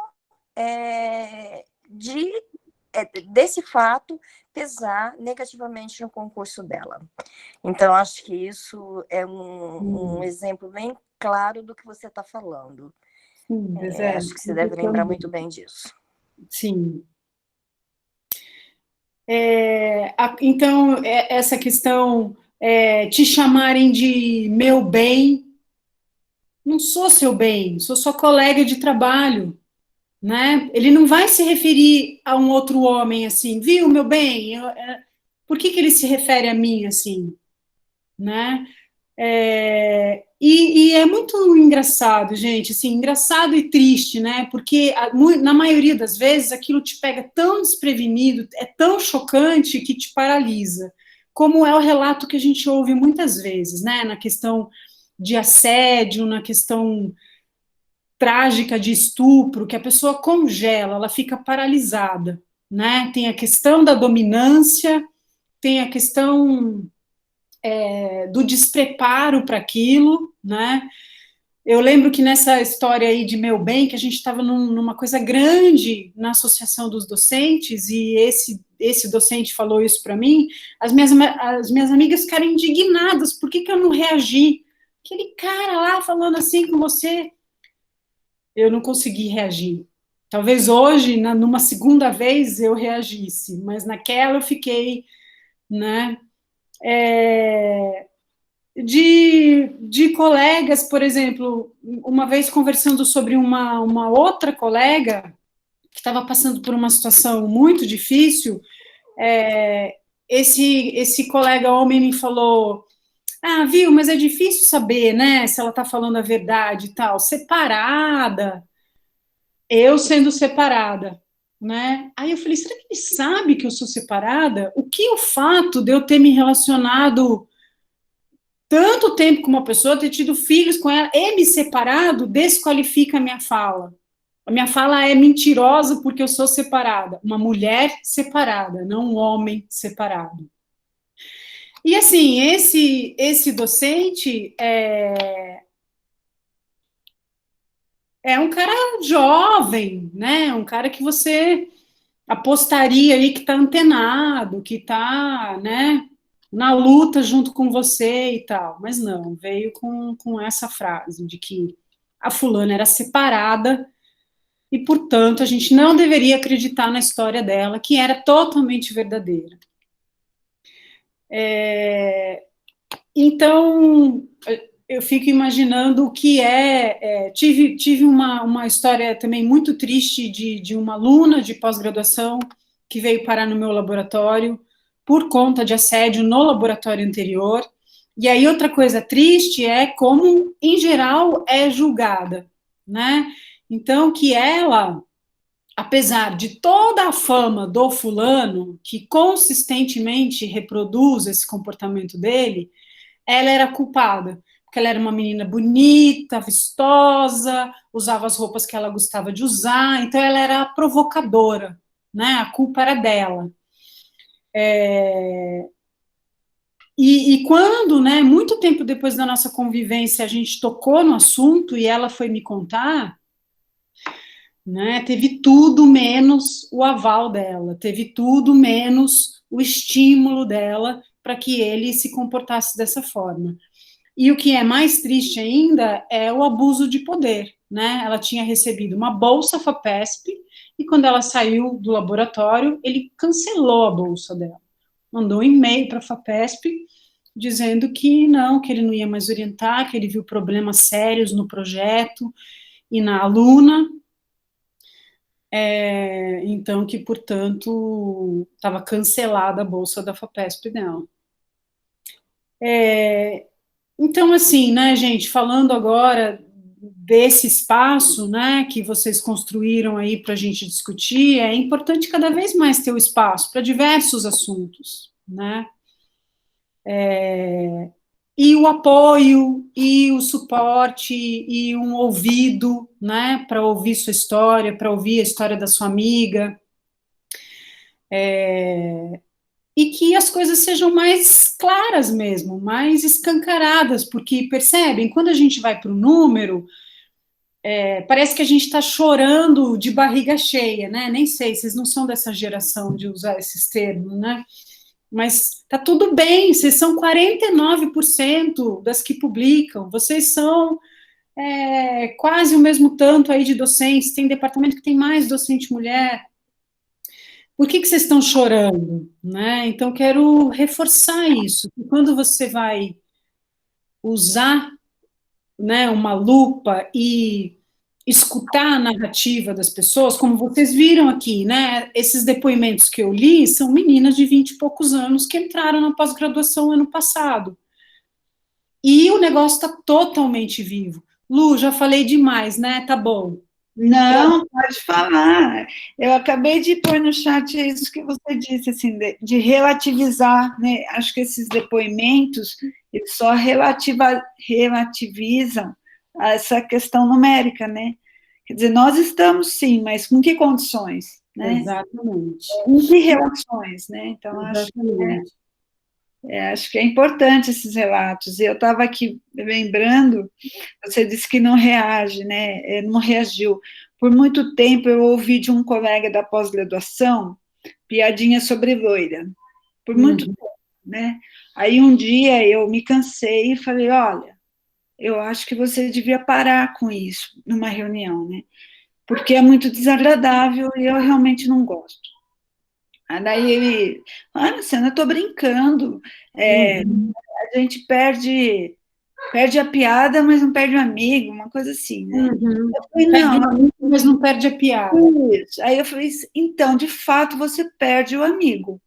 desse fato pesar negativamente no concurso dela. Então, acho que isso é um exemplo bem claro do que você está falando. Acho que você deve lembrar muito bem disso. Sim. Então, essa questão, te chamarem de meu bem, não sou seu bem, sou sua colega de trabalho, né? Ele não vai se referir a um outro homem assim, viu, meu bem? Por que ele se refere a mim assim, né? E é muito engraçado, gente, assim, engraçado e triste, né? Porque na maioria das vezes aquilo te pega tão desprevenido, é tão chocante que te paralisa, como é o relato que a gente ouve muitas vezes, né? Na questão de assédio, na questão trágica de estupro, que a pessoa congela, ela fica paralisada, né? Tem a questão da dominância, tem a questão do despreparo para aquilo, né? Eu lembro que nessa história aí de meu bem, que a gente estava numa coisa grande na associação dos docentes, e esse docente falou isso para mim, as minhas amigas ficaram indignadas, por que eu não reagi? Aquele cara lá falando assim com você, eu não consegui reagir. Talvez hoje, numa segunda vez, eu reagisse, mas naquela eu fiquei, né? De colegas, por exemplo, uma vez conversando sobre uma outra colega que estava passando por uma situação muito difícil, esse colega homem me falou, viu, mas é difícil saber, né, se ela está falando a verdade e tal, separada, eu sendo separada, né? Aí eu falei, será que ele sabe que eu sou separada? O que o fato de eu ter me relacionado tanto tempo com uma pessoa, ter tido filhos com ela e me separado, desqualifica a minha fala. A minha fala é mentirosa porque eu sou separada. Uma mulher separada, não um homem separado. E assim, esse docente é um cara jovem, né? Um cara que você apostaria aí que está antenado, que está, né, na luta junto com você e tal. Mas não, veio com essa frase de que a fulana era separada e, portanto, a gente não deveria acreditar na história dela, que era totalmente verdadeira. Então, eu fico imaginando o que tive uma história também muito triste de uma aluna de pós-graduação que veio parar no meu laboratório por conta de assédio no laboratório anterior. E aí outra coisa triste é como, em geral, é julgada, né? Então, que ela, apesar de toda a fama do fulano, que consistentemente reproduz esse comportamento dele, ela era culpada, porque ela era uma menina bonita, vistosa, usava as roupas que ela gostava de usar, então ela era provocadora, né? A culpa era dela. E quando, né, muito tempo depois da nossa convivência, a gente tocou no assunto e ela foi me contar, né, teve tudo menos o aval dela, teve tudo menos o estímulo dela para que ele se comportasse dessa forma. E o que é mais triste ainda é o abuso de poder, né? Ela tinha recebido uma bolsa FAPESP e quando ela saiu do laboratório, ele cancelou a bolsa dela. Mandou um e-mail para a FAPESP dizendo que não, que ele não ia mais orientar, que ele viu problemas sérios no projeto e na aluna, então que, portanto, estava cancelada a bolsa da FAPESP dela. Então, assim, né, gente, falando agora desse espaço, né, que vocês construíram aí para a gente discutir, é importante cada vez mais ter o espaço para diversos assuntos, né, e o apoio, e o suporte, e um ouvido, né, para ouvir sua história, para ouvir a história da sua amiga, e que as coisas sejam mais claras mesmo, mais escancaradas, porque, percebem, quando a gente vai para o número, parece que a gente está chorando de barriga cheia, né? Nem sei, vocês não são dessa geração de usar esses termos, né? Mas tá tudo bem, vocês são 49% das que publicam, vocês são quase o mesmo tanto aí de docentes, tem departamento que tem mais docente mulher. Por que vocês estão chorando, né? Então, quero reforçar isso. Quando você vai usar, né, uma lupa e escutar a narrativa das pessoas, como vocês viram aqui, né? Esses depoimentos que eu li são meninas de 20 e poucos anos que entraram na pós-graduação ano passado. E o negócio está totalmente vivo. Lu, já falei demais, né? Tá bom. Não, pode falar. Eu acabei de pôr no chat isso que você disse, assim, de relativizar, né? Acho que esses depoimentos, eles só relativizam essa questão numérica, né? Quer dizer, nós estamos sim, mas com que condições, né? Exatamente. Em que relações, né? Então, Exatamente. acho que é importante esses relatos. E eu estava aqui lembrando, você disse que não reage, né? Não reagiu. Por muito tempo eu ouvi de um colega da pós-graduação piadinha sobre loira. Por muito tempo, né? Aí um dia eu me cansei e falei, olha, eu acho que você devia parar com isso numa reunião, né? Porque é muito desagradável e eu realmente não gosto. Aí daí ele, Luciana, eu estou brincando, a gente perde a piada, mas não perde o amigo, uma coisa assim, né? Eu falei, não, mas não perde a piada. Isso. Aí eu falei, então, de fato, você perde o amigo,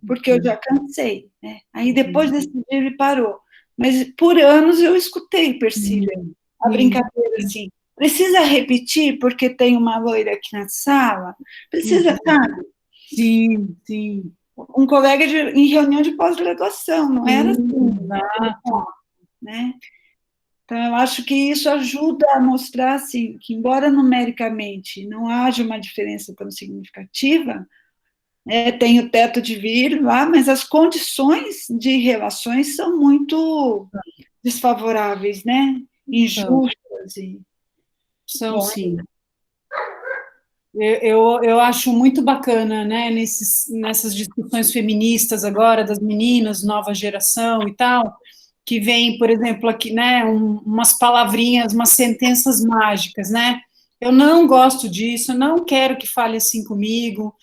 porque eu já cansei, né? Aí depois desse dia ele parou. Mas por anos eu escutei, Persília, a brincadeira assim, precisa repetir porque tem uma loira aqui na sala? Precisa, sabe? Sim, sim. Um colega em reunião de pós-graduação, não era assim, né? Então, eu acho que isso ajuda a mostrar, assim, que embora numericamente não haja uma diferença tão significativa, tem o teto de vidro lá, mas as condições de relações são muito desfavoráveis, né? Injustas. São, sim. Eu acho muito bacana, né, nessas discussões feministas agora, das meninas, nova geração e tal, que vem, por exemplo, aqui, né, umas palavrinhas, umas sentenças mágicas, né? Eu não gosto disso, eu não quero que fale assim comigo,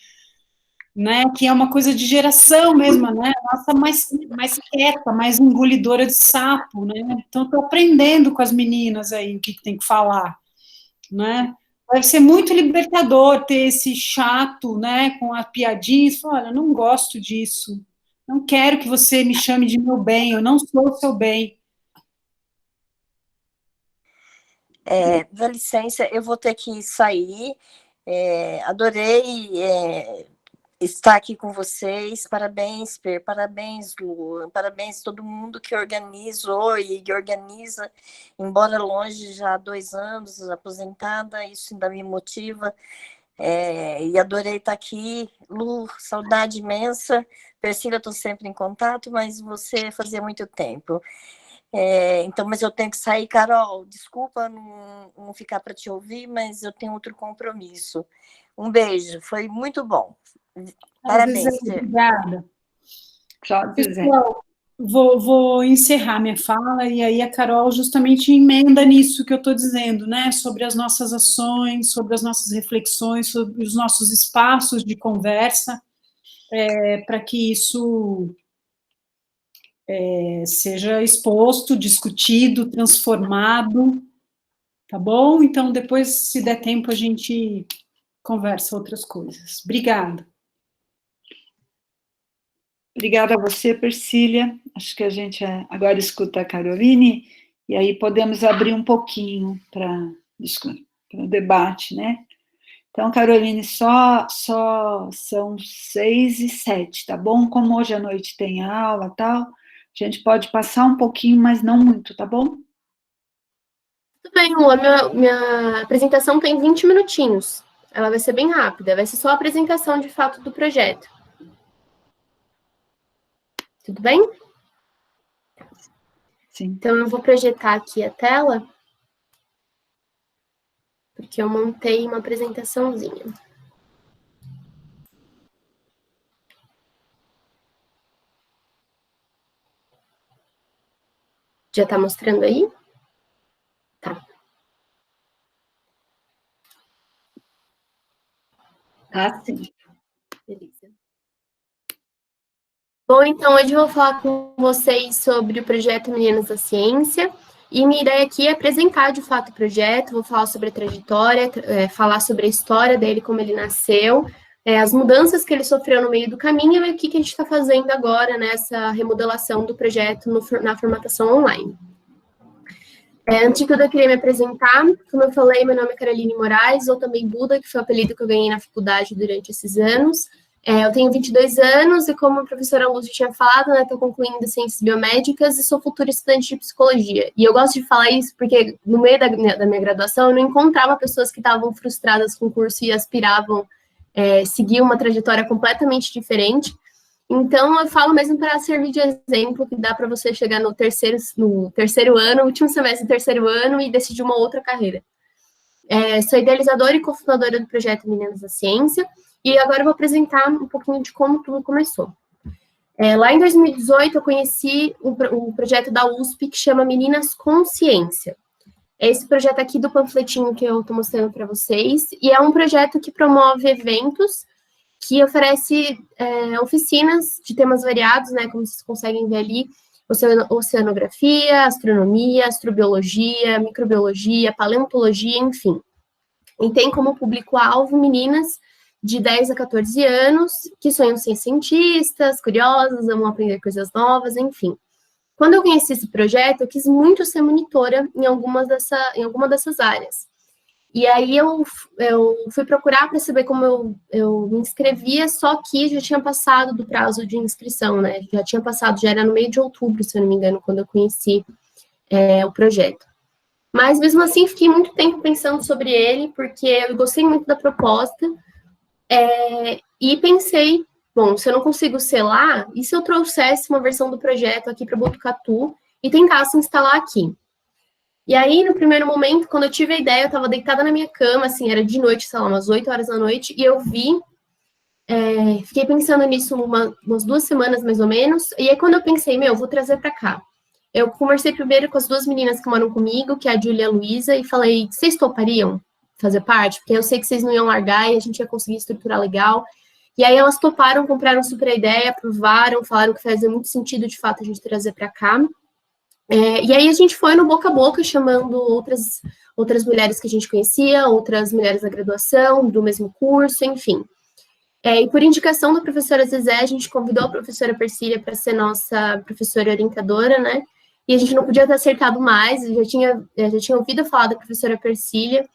né? Que é uma coisa de geração mesmo, né? Nossa, mais quieta, mais engolidora de sapo, né? Então, estou aprendendo com as meninas aí o que tem que falar, né? Deve ser muito libertador ter esse chato, né, com a piadinha, e falar, olha, eu não gosto disso, não quero que você me chame de meu bem, eu não sou o seu bem. Dá licença, eu vou ter que sair, adorei estar aqui com vocês, parabéns, Per, parabéns, Lu, parabéns a todo mundo que organizou e organiza, embora longe já há 2 anos, aposentada, isso ainda me motiva, e adorei estar aqui. Lu, saudade imensa. Persília, eu estou sempre em contato, mas você fazia muito tempo. Então, mas eu tenho que sair, Carol, desculpa não ficar para te ouvir, mas eu tenho outro compromisso. Um beijo, foi muito bom. Parabéns. Obrigada. Tchau, Zezé. Pessoal, vou encerrar minha fala, e aí a Carol justamente emenda nisso que eu estou dizendo, né, sobre as nossas ações, sobre as nossas reflexões, sobre os nossos espaços de conversa, para que isso seja exposto, discutido, transformado, tá bom? Então, depois, se der tempo, a gente conversa outras coisas. Obrigada. Obrigada a você, Persília. Acho que a gente agora escuta a Caroline, e aí podemos abrir um pouquinho para o debate, né? Então, Caroline, só são 6h07, tá bom? Como hoje à noite tem aula e tal, a gente pode passar um pouquinho, mas não muito, tá bom? Tudo bem, Lu, minha apresentação tem 20 minutinhos. Ela vai ser bem rápida, vai ser só a apresentação de fato do projeto. Tudo bem? Sim. Então, eu vou projetar aqui a tela, porque eu montei uma apresentaçãozinha. Já está mostrando aí? Tá. Tá, sim. Beleza. Bom, então, hoje eu vou falar com vocês sobre o projeto Meninas da Ciência, e minha ideia aqui é apresentar, de fato, o projeto, vou falar sobre a trajetória, falar sobre a história dele, como ele nasceu, as mudanças que ele sofreu no meio do caminho e o que a gente está fazendo agora nessa remodelação do projeto na formatação online. Antes de tudo, eu queria me apresentar. Como eu falei, meu nome é Caroline Moraes, ou também Buda, que foi o apelido que eu ganhei na faculdade durante esses anos. Eu tenho 22 anos e, como a professora Lúcia tinha falado, estou concluindo Ciências Biomédicas e sou futura estudante de Psicologia. E eu gosto de falar isso porque, no meio da minha graduação, eu não encontrava pessoas que estavam frustradas com o curso e aspiravam seguir uma trajetória completamente diferente. Então, eu falo mesmo para servir de exemplo, que dá para você chegar no terceiro ano, último semestre do terceiro ano, e decidir uma outra carreira. Sou idealizadora e cofundadora do projeto Meninas da Ciência, e agora eu vou apresentar um pouquinho de como tudo começou. Lá em 2018, eu conheci um projeto da USP que chama Meninas com Ciência. É esse projeto aqui do panfletinho que eu estou mostrando para vocês, e é um projeto que promove eventos, que oferece oficinas de temas variados, né, como vocês conseguem ver ali, oceanografia, astronomia, astrobiologia, microbiologia, paleontologia, enfim. E tem como público-alvo meninas de 10 a 14 anos, que sonham ser cientistas, curiosas, amam aprender coisas novas, enfim. Quando eu conheci esse projeto, eu quis muito ser monitora em alguma dessas áreas. E aí eu fui procurar para saber como eu me inscrevia, só que já tinha passado do prazo de inscrição, né? Já tinha passado, já era no meio de outubro, se eu não me engano, quando eu conheci o projeto. Mas, mesmo assim, fiquei muito tempo pensando sobre ele, porque eu gostei muito da proposta, e pensei, bom, se eu não consigo selar, e se eu trouxesse uma versão do projeto aqui para Botucatu e tentasse instalar aqui? E aí, no primeiro momento, quando eu tive a ideia, eu estava deitada na minha cama, assim, era de noite, sei lá, umas 8 horas da noite, e eu vi, fiquei pensando nisso umas 2 semanas, mais ou menos, e aí quando eu pensei, vou trazer para cá. Eu conversei primeiro com as 2 meninas que moram comigo, que é a Júlia e a Luísa, e falei, vocês topariam fazer parte? Porque eu sei que vocês não iam largar e a gente ia conseguir estruturar legal. E aí elas toparam, compraram super ideia, aprovaram, falaram que fazia muito sentido, de fato, a gente trazer para cá. E aí a gente foi no boca a boca, chamando outras mulheres que a gente conhecia, outras mulheres da graduação, do mesmo curso, enfim. E por indicação da professora Zezé, a gente convidou a professora Persília para ser nossa professora orientadora, né? E a gente não podia ter acertado mais, eu já tinha ouvido falar da professora Persília,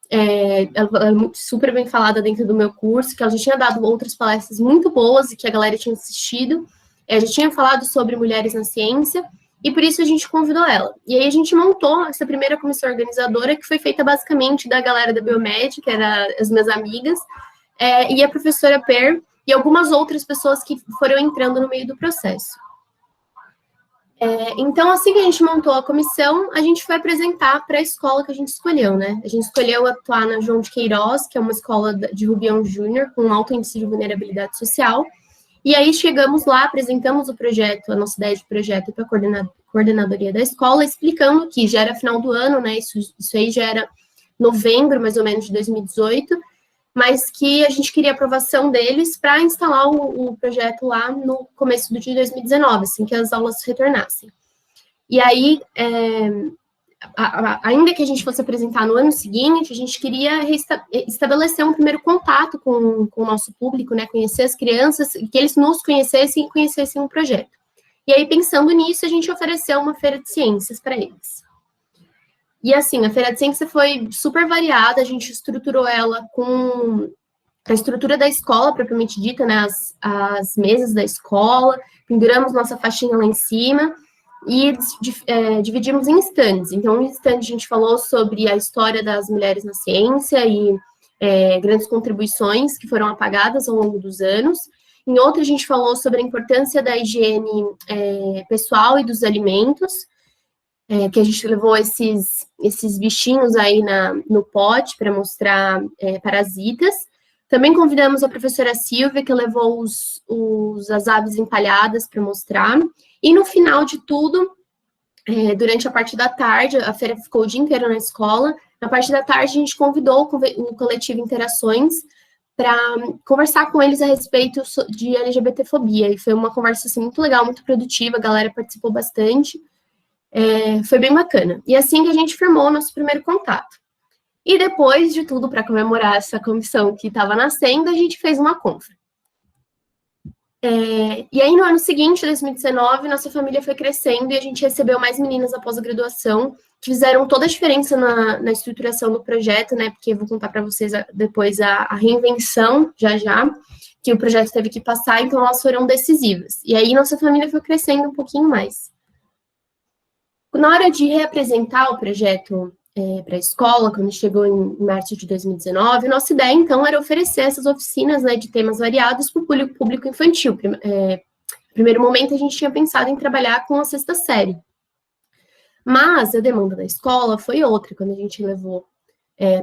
ela é super bem falada dentro do meu curso, que ela já tinha dado outras palestras muito boas e que a galera tinha assistido, já tinha falado sobre mulheres na ciência, e por isso a gente convidou ela. E aí a gente montou essa primeira comissão organizadora, que foi feita basicamente da galera da Biomed, que eram as minhas amigas, e a professora Per, e algumas outras pessoas que foram entrando no meio do processo. Então, assim que a gente montou a comissão, a gente foi apresentar para a escola que a gente escolheu, né? A gente escolheu atuar na João de Queiroz, que é uma escola de Rubião Júnior, com alto índice de vulnerabilidade social. E aí chegamos lá, apresentamos o projeto, a nossa ideia de projeto para a coordenadoria da escola, explicando que já era final do ano, né? Isso aí já era novembro, mais ou menos, de 2018, mas que a gente queria aprovação deles para instalar o projeto lá no começo de 2019, assim que as aulas retornassem. E aí, ainda que a gente fosse apresentar no ano seguinte, a gente queria estabelecer um primeiro contato com o nosso público, né, conhecer as crianças, que eles nos conhecessem e conhecessem o projeto. E aí, pensando nisso, a gente ofereceu uma feira de ciências para eles. E assim, a Feira de Ciência foi super variada, a gente estruturou ela com a estrutura da escola, propriamente dita, né, as mesas da escola, penduramos nossa faixinha lá em cima e dividimos em stands. Então, em stand a gente falou sobre a história das mulheres na ciência e grandes contribuições que foram apagadas ao longo dos anos. Em outra, a gente falou sobre a importância da higiene pessoal e dos alimentos, que a gente levou esses bichinhos aí no pote para mostrar parasitas. Também convidamos a professora Silvia, que levou as aves empalhadas para mostrar. E no final de tudo, durante a parte da tarde, a feira ficou o dia inteiro na escola, na parte da tarde a gente convidou o coletivo Interações para conversar com eles a respeito de LGBTfobia. E foi uma conversa assim, muito legal, muito produtiva, a galera participou bastante. Foi bem bacana. E assim que a gente firmou o nosso primeiro contato. E depois de tudo, para comemorar essa comissão que estava nascendo, a gente fez uma confra. E aí, no ano seguinte, 2019, nossa família foi crescendo e a gente recebeu mais meninas após a graduação, que fizeram toda a diferença na estruturação do projeto, né? Porque eu vou contar para vocês depois a reinvenção, já, que o projeto teve que passar, então elas foram decisivas. E aí, nossa família foi crescendo um pouquinho mais. Na hora de reapresentar o projeto para a escola, quando chegou em março de 2019, nossa ideia, então, era oferecer essas oficinas, né, de temas variados para o público infantil. No primeiro momento, a gente tinha pensado em trabalhar com a 6ª série. Mas a demanda da escola foi outra, quando a gente levou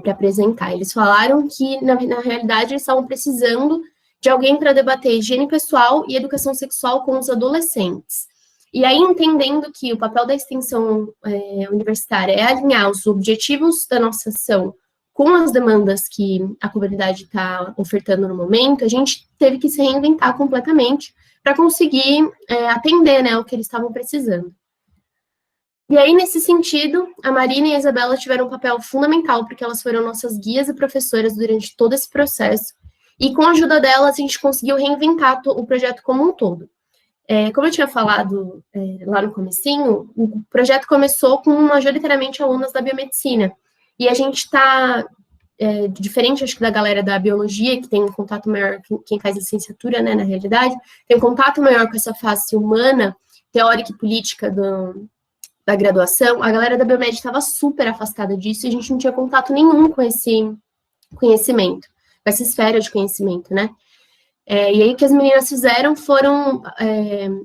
para apresentar. Eles falaram que, na realidade, eles estavam precisando de alguém para debater higiene pessoal e educação sexual com os adolescentes. E aí, entendendo que o papel da extensão universitária é alinhar os objetivos da nossa ação com as demandas que a comunidade está ofertando no momento, a gente teve que se reinventar completamente para conseguir atender, né, o que eles estavam precisando. E aí, nesse sentido, a Marina e a Isabela tiveram um papel fundamental, porque elas foram nossas guias e professoras durante todo esse processo, e com a ajuda delas, a gente conseguiu reinventar o projeto como um todo. Como eu tinha falado lá no comecinho, o projeto começou com majoritariamente alunas da biomedicina. E a gente está, diferente, acho que da galera da biologia, que tem um contato maior, quem faz licenciatura, né, na realidade, tem um contato maior com essa face humana, teórica e política da graduação. A galera da biomed estava super afastada disso e a gente não tinha contato nenhum com esse conhecimento, com essa esfera de conhecimento, né? E aí o que as meninas fizeram foram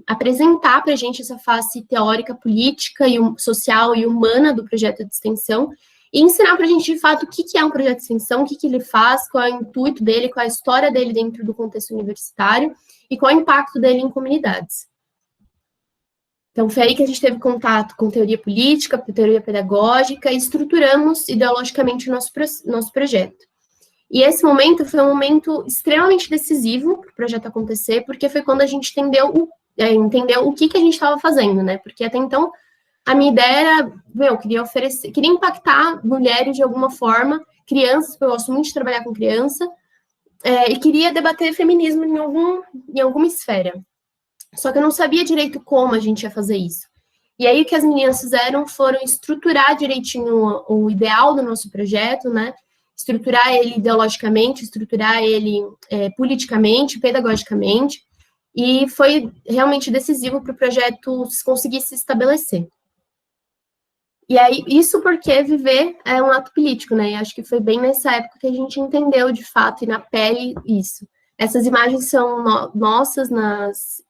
apresentar para a gente essa face teórica, política, social e humana do projeto de extensão, e ensinar para a gente, de fato, o que é um projeto de extensão, o que ele faz, qual é o intuito dele, qual é a história dele dentro do contexto universitário, e qual é o impacto dele em comunidades. Então, foi aí que a gente teve contato com teoria política, com teoria pedagógica, e estruturamos ideologicamente o nosso projeto. E esse momento foi um momento extremamente decisivo para o projeto acontecer, porque foi quando a gente entendeu o que a gente estava fazendo, né? Porque até então, a minha ideia era, queria impactar mulheres de alguma forma, crianças, porque eu gosto muito de trabalhar com criança, e queria debater feminismo em alguma esfera. Só que eu não sabia direito como a gente ia fazer isso. E aí o que as meninas fizeram foram estruturar direitinho o ideal do nosso projeto, né? Estruturar ele ideologicamente, estruturar ele politicamente, pedagogicamente, e foi realmente decisivo para o projeto conseguir se estabelecer. E aí, isso porque viver é um ato político, né? E acho que foi bem nessa época que a gente entendeu, de fato, e na pele, isso. Essas imagens são nossas nas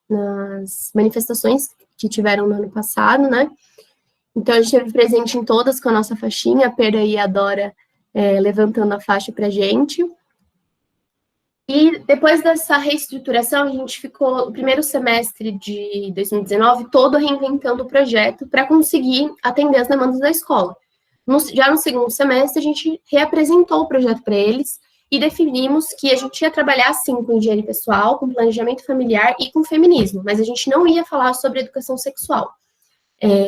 manifestações que tiveram no ano passado, né? Então, a gente esteve presente em todas com a nossa faixinha, a Pera e a Dora levantando a faixa para a gente. E depois dessa reestruturação, a gente ficou o primeiro semestre de 2019 todo reinventando o projeto para conseguir atender as demandas da escola. Já no segundo semestre, a gente reapresentou o projeto para eles e definimos que a gente ia trabalhar, sim, com higiene pessoal, com planejamento familiar e com feminismo, mas a gente não ia falar sobre educação sexual.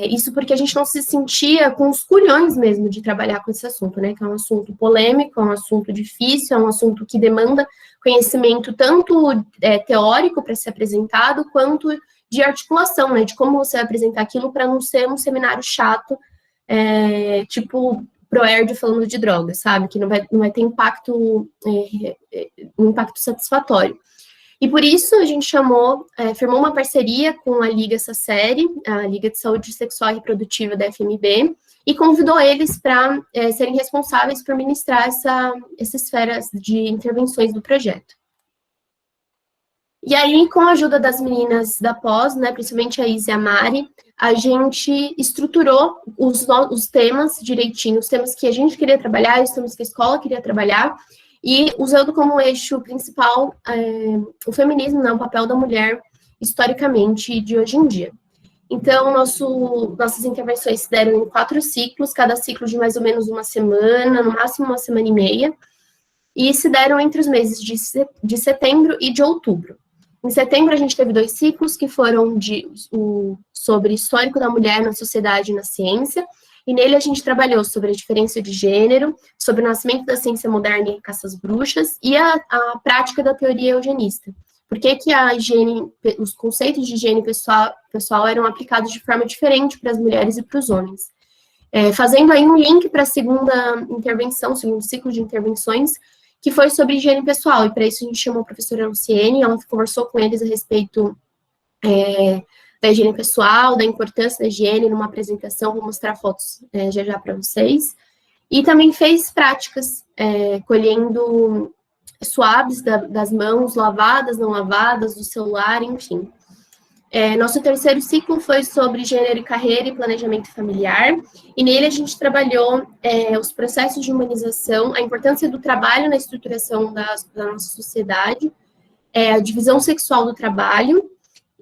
Isso porque a gente não se sentia com os culhões mesmo de trabalhar com esse assunto, né? Que é um assunto polêmico, é um assunto difícil, é um assunto que demanda conhecimento tanto teórico para ser apresentado, quanto de articulação, né? De como você vai apresentar aquilo para não ser um seminário chato, tipo Proerd falando de drogas, sabe? Que não vai ter impacto, um impacto satisfatório. E por isso a gente firmou uma parceria com a Liga Sacere, a Liga de Saúde Sexual e Reprodutiva da FMB, e convidou eles para serem responsáveis por ministrar essa esfera de intervenções do projeto. E aí, com a ajuda das meninas da pós, né, principalmente a Isa e a Mari, a gente estruturou os temas direitinho, os temas que a gente queria trabalhar, os temas que a escola queria trabalhar, e usando como eixo principal o feminismo, né, o papel da mulher, historicamente, de hoje em dia. Então, nossas intervenções se deram em 4 ciclos, cada ciclo de mais ou menos uma semana, no máximo uma semana e meia, e se deram entre os meses de setembro e de outubro. Em setembro, a gente teve 2 ciclos, que foram sobre histórico da mulher na sociedade e na ciência, e nele a gente trabalhou sobre a diferença de gênero, sobre o nascimento da ciência moderna e caça às bruxas, e a prática da teoria eugenista. Por que os conceitos de higiene pessoal eram aplicados de forma diferente para as mulheres e para os homens. Fazendo aí um link para a segunda intervenção, segundo ciclo de intervenções, que foi sobre higiene pessoal, e para isso a gente chamou a professora Luciene, ela conversou com eles a respeito da higiene pessoal, da importância da higiene numa apresentação, vou mostrar fotos já para vocês, e também fez práticas, colhendo swabs das mãos, lavadas, não lavadas, do celular, enfim. Nosso terceiro ciclo foi sobre gênero e carreira e planejamento familiar, e nele a gente trabalhou os processos de humanização, a importância do trabalho na estruturação da nossa sociedade, a divisão sexual do trabalho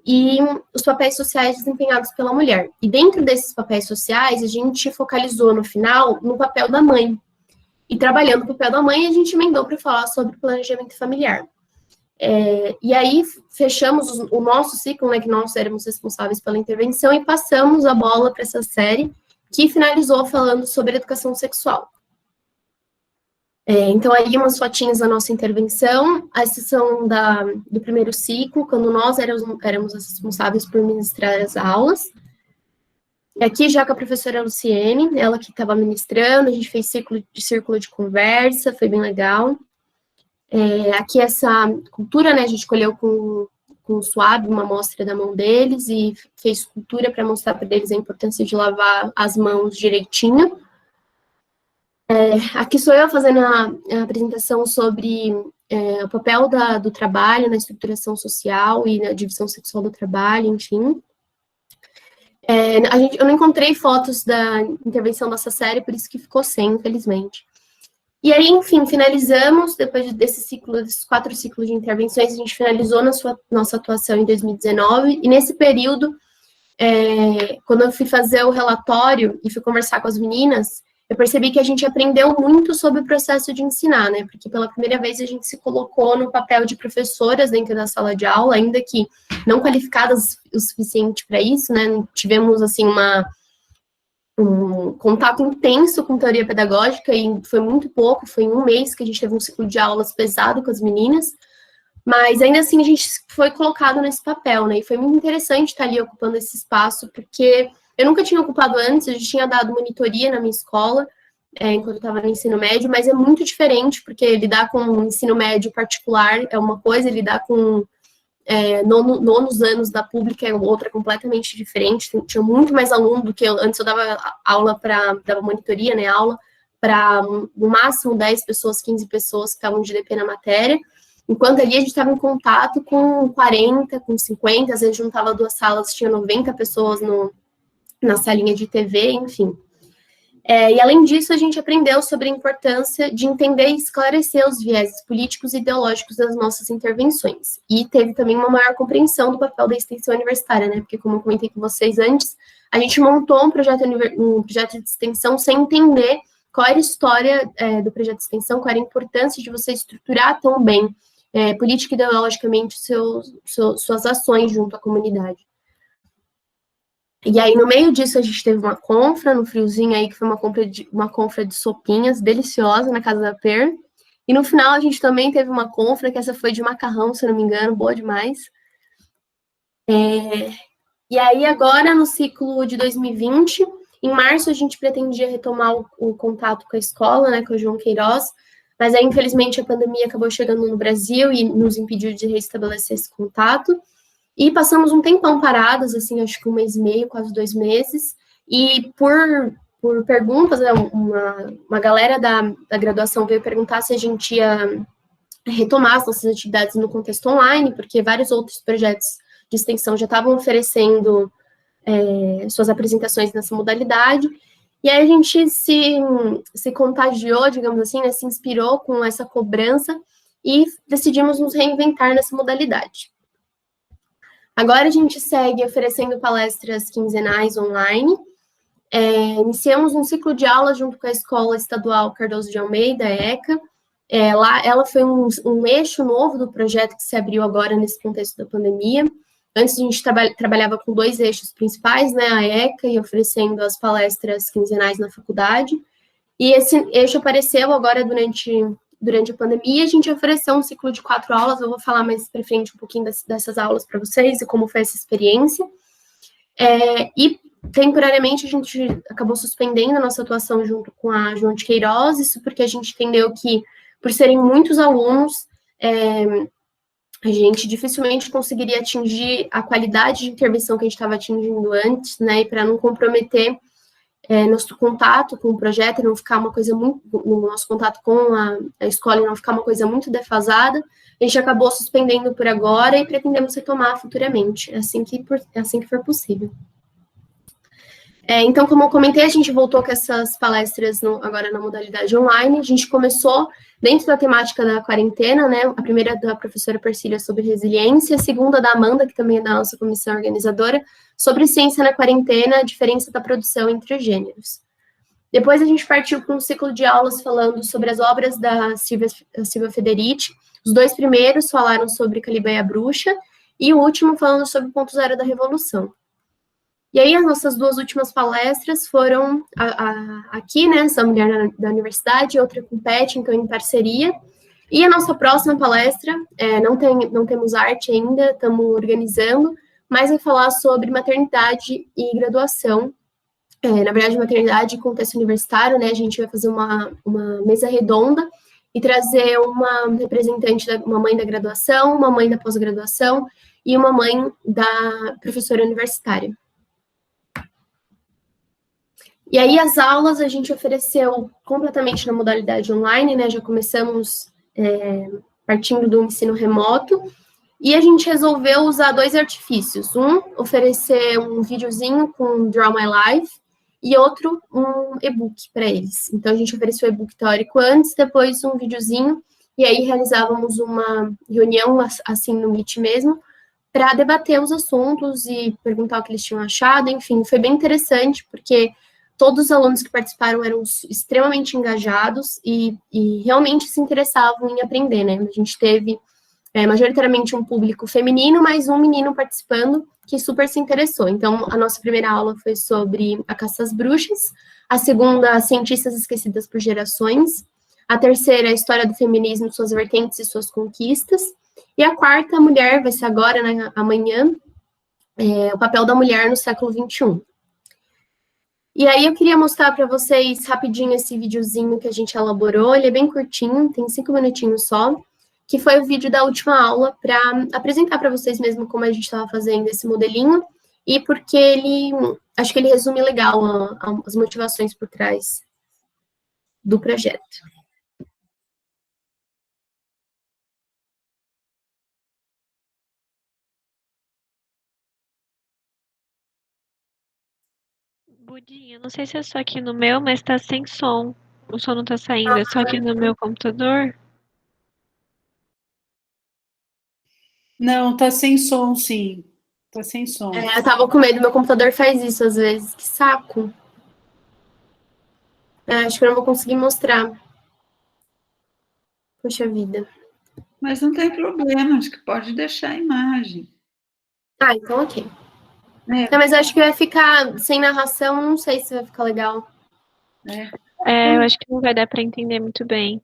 e os papéis sociais desempenhados pela mulher. E dentro desses papéis sociais, a gente focalizou no final no papel da mãe. E trabalhando o papel da mãe, a gente emendou para falar sobre planejamento familiar. E aí, fechamos o nosso ciclo, né, que nós éramos responsáveis pela intervenção, e passamos a bola para essa série, que finalizou falando sobre educação sexual. Então, aí umas fotinhas da nossa intervenção, a sessão do primeiro ciclo, quando nós éramos as responsáveis por ministrar as aulas. E aqui já com a professora Luciene, ela que estava ministrando, a gente fez círculo de conversa, foi bem legal. Aqui essa cultura, né, a gente escolheu com o suave uma amostra da mão deles e fez escultura para mostrar para eles a importância de lavar as mãos direitinho. Aqui sou eu fazendo a apresentação sobre o papel do trabalho na estruturação social e na divisão sexual do trabalho, enfim. Eu não encontrei fotos da intervenção dessa série, por isso que ficou sem, infelizmente. E aí, enfim, finalizamos, depois desses 4 ciclos de intervenções, a gente finalizou nossa atuação em 2019, e nesse período, quando eu fui fazer o relatório e fui conversar com as meninas, eu percebi que a gente aprendeu muito sobre o processo de ensinar, né? Porque pela primeira vez a gente se colocou no papel de professoras dentro da sala de aula, ainda que não qualificadas o suficiente para isso, né? Tivemos, assim, um contato intenso com teoria pedagógica, e foi muito pouco, foi em um mês que a gente teve um ciclo de aulas pesado com as meninas, mas ainda assim a gente foi colocado nesse papel, né? E foi muito interessante estar ali ocupando esse espaço, porque eu nunca tinha ocupado antes, eu já tinha dado monitoria na minha escola, enquanto eu estava no ensino médio, mas é muito diferente, porque lidar com o ensino médio particular é uma coisa, lidar com nonos anos da pública é outra completamente diferente. Tinha muito mais aluno do que antes eu dava dava monitoria, né, aula para no máximo 10 pessoas, 15 pessoas que estavam de DP na matéria, enquanto ali a gente estava em contato com 40, com 50, às vezes juntava 2 salas, tinha 90 pessoas na salinha de TV, enfim. E além disso, a gente aprendeu sobre a importância de entender e esclarecer os vieses políticos e ideológicos das nossas intervenções. E teve também uma maior compreensão do papel da extensão universitária, né? Porque, como eu comentei com vocês antes, a gente montou um projeto de extensão sem entender qual era a história do projeto de extensão, qual era a importância de você estruturar tão bem, política e ideologicamente, suas ações junto à comunidade. E aí, no meio disso, a gente teve uma confra, no friozinho aí, que foi uma confra de sopinhas, deliciosa, na casa da Per. E no final, a gente também teve uma confra, que essa foi de macarrão, se eu não me engano, boa demais. E aí, agora, no ciclo de 2020, em março, a gente pretendia retomar o contato com a escola, né, com o João Queiroz, mas aí, infelizmente, a pandemia acabou chegando no Brasil e nos impediu de restabelecer esse contato. E passamos um tempão paradas, assim, acho que 1 mês e meio, quase 2 meses, e por perguntas, né, uma galera da graduação veio perguntar se a gente ia retomar as nossas atividades no contexto online, porque vários outros projetos de extensão já estavam oferecendo suas apresentações nessa modalidade, e aí a gente se contagiou, digamos assim, né, se inspirou com essa cobrança e decidimos nos reinventar nessa modalidade. Agora a gente segue oferecendo palestras quinzenais online. Iniciamos um ciclo de aulas junto com a Escola Estadual Cardoso de Almeida, ECA. Lá ela foi um eixo novo do projeto que se abriu agora nesse contexto da pandemia. Antes a gente trabalhava com 2 eixos principais, né, a ECA e oferecendo as palestras quinzenais na faculdade. E esse eixo apareceu agora durante a pandemia, a gente ofereceu um ciclo de 4 aulas, eu vou falar mais para frente um pouquinho dessas aulas para vocês e como foi essa experiência. E, temporariamente, a gente acabou suspendendo a nossa atuação junto com a João de Queiroz, isso porque a gente entendeu que, por serem muitos alunos, a gente dificilmente conseguiria atingir a qualidade de intervenção que a gente estava atingindo antes, né, e para não comprometer nosso contato com o projeto e não ficar uma coisa muito, no nosso contato com a escola e não ficar uma coisa muito defasada, a gente acabou suspendendo por agora e pretendemos retomar futuramente, assim que for possível. Então, como eu comentei, a gente voltou com essas palestras agora na modalidade online. A gente começou dentro da temática da quarentena, né? A primeira da professora Persília sobre resiliência, a segunda da Amanda, que também é da nossa comissão organizadora, sobre ciência na quarentena, a diferença da produção entre os gêneros. Depois a gente partiu para um ciclo de aulas falando sobre as obras da Silvia Federici. Os 2 primeiros falaram sobre Caliban e a Bruxa, e o último falando sobre o ponto zero da Revolução. E aí, as nossas 2 últimas palestras foram aqui, né, essa mulher da universidade, outra com PET, então em parceria. E a nossa próxima palestra, não temos arte ainda, estamos organizando, mas vai falar sobre maternidade e graduação. Na verdade, maternidade e contexto universitário, né, a gente vai fazer uma mesa redonda e trazer uma representante, uma mãe da graduação, uma mãe da pós-graduação e uma mãe da professora universitária. E aí, as aulas a gente ofereceu completamente na modalidade online, né? Já começamos partindo do ensino remoto, e a gente resolveu usar 2 artifícios. Um, oferecer um videozinho com Draw My Life, e outro, um e-book para eles. Então, a gente ofereceu o e-book teórico antes, depois um videozinho, e aí realizávamos uma reunião, assim, no Meet mesmo, para debater os assuntos e perguntar o que eles tinham achado. Enfim, foi bem interessante, porque todos os alunos que participaram eram extremamente engajados e realmente se interessavam em aprender, né? A gente teve majoritariamente um público feminino, mas um menino participando que super se interessou. Então, a nossa primeira aula foi sobre a caça às bruxas, a segunda, cientistas esquecidas por gerações, a terceira, a história do feminismo, suas vertentes e suas conquistas, e a quarta, a mulher, vai ser agora, né, amanhã, o papel da mulher no século XXI. E aí eu queria mostrar para vocês rapidinho esse videozinho que a gente elaborou, ele é bem curtinho, tem 5 minutinhos só, que foi o vídeo da última aula, para apresentar para vocês mesmo como a gente estava fazendo esse modelinho, e porque acho que ele resume legal as motivações por trás do projeto. Budinha, não sei se é só aqui no meu, mas tá sem som. O som não tá saindo, é só aqui no meu computador? Não, tá sem som, sim. Tá sem som. Eu tava com medo, meu computador faz isso às vezes, que saco. Acho que eu não vou conseguir mostrar. Poxa vida. Mas não tem problema, acho que pode deixar a imagem. Então ok. Não, mas acho que vai ficar sem narração, não sei se vai ficar legal. Eu acho que não vai dar para entender muito bem.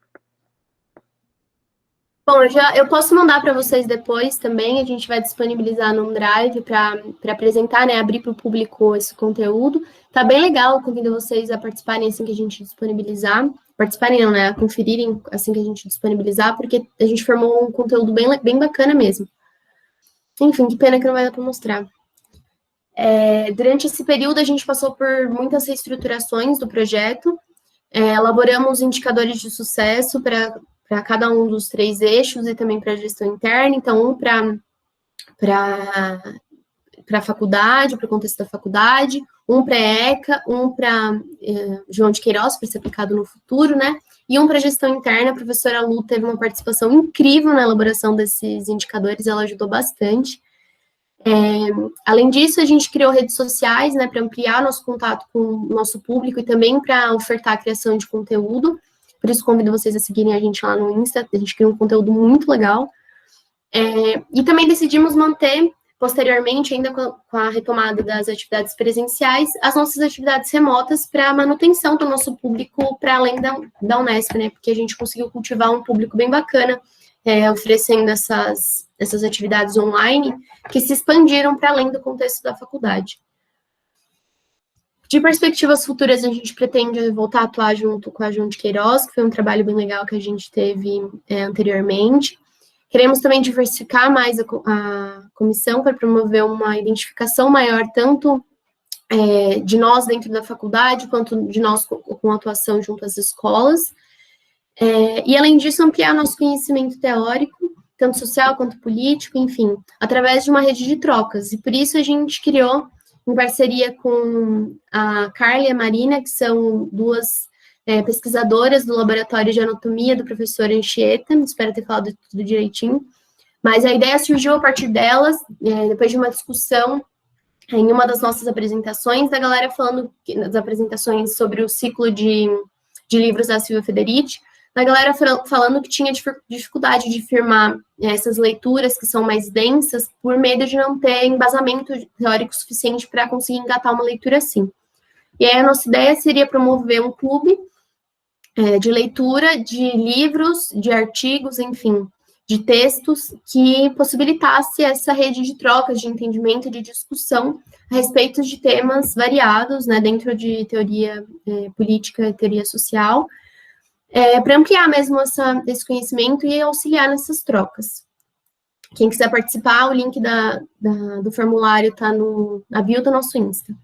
Bom, eu posso mandar para vocês depois também, a gente vai disponibilizar no Drive para apresentar, né, abrir para o público esse conteúdo. Tá bem legal, convido vocês a participarem assim que a gente disponibilizar. Participarem não, né, a conferirem assim que a gente disponibilizar, porque a gente formou um conteúdo bem bacana mesmo. Enfim, que pena que não vai dar para mostrar. Durante esse período, a gente passou por muitas reestruturações do projeto, elaboramos indicadores de sucesso para cada um dos 3 eixos e também para a gestão interna, então um para a faculdade, para o contexto da faculdade, um para a ECA, um para João de Queiroz, para ser aplicado no futuro, né? E um para a gestão interna. A professora Lu teve uma participação incrível na elaboração desses indicadores, ela ajudou bastante. Além disso, a gente criou redes sociais, né, para ampliar nosso contato com o nosso público e também para ofertar a criação de conteúdo. Por isso, convido vocês a seguirem a gente lá no Insta, a gente cria um conteúdo muito legal. E também decidimos manter, posteriormente, ainda com a retomada das atividades presenciais, as nossas atividades remotas para a manutenção do nosso público para além da Unesp, né, porque a gente conseguiu cultivar um público bem bacana, oferecendo essas atividades online, que se expandiram para além do contexto da faculdade. De perspectivas futuras, a gente pretende voltar a atuar junto com a João de Queiroz, que foi um trabalho bem legal que a gente teve anteriormente. Queremos também diversificar mais a comissão para promover uma identificação maior, tanto de nós dentro da faculdade, quanto de nós com atuação junto às escolas. E, além disso, ampliar nosso conhecimento teórico, tanto social quanto político, enfim, através de uma rede de trocas. E por isso a gente criou, em parceria com a Carla e a Marina, que são 2 pesquisadoras do Laboratório de Anatomia do professor Anchieta, espero ter falado tudo direitinho, mas a ideia surgiu a partir delas, depois de uma discussão em uma das nossas apresentações, da galera falando, das apresentações sobre o ciclo de livros da Silvia Federici, da galera falando que tinha dificuldade de firmar essas leituras que são mais densas, por medo de não ter embasamento teórico suficiente para conseguir engatar uma leitura assim. E aí a nossa ideia seria promover um clube de leitura de livros, de artigos, enfim, de textos que possibilitasse essa rede de trocas, de entendimento e de discussão a respeito de temas variados, né, dentro de teoria política e teoria social, para ampliar mesmo esse conhecimento e auxiliar nessas trocas. Quem quiser participar, o link do formulário está na bio do nosso Insta.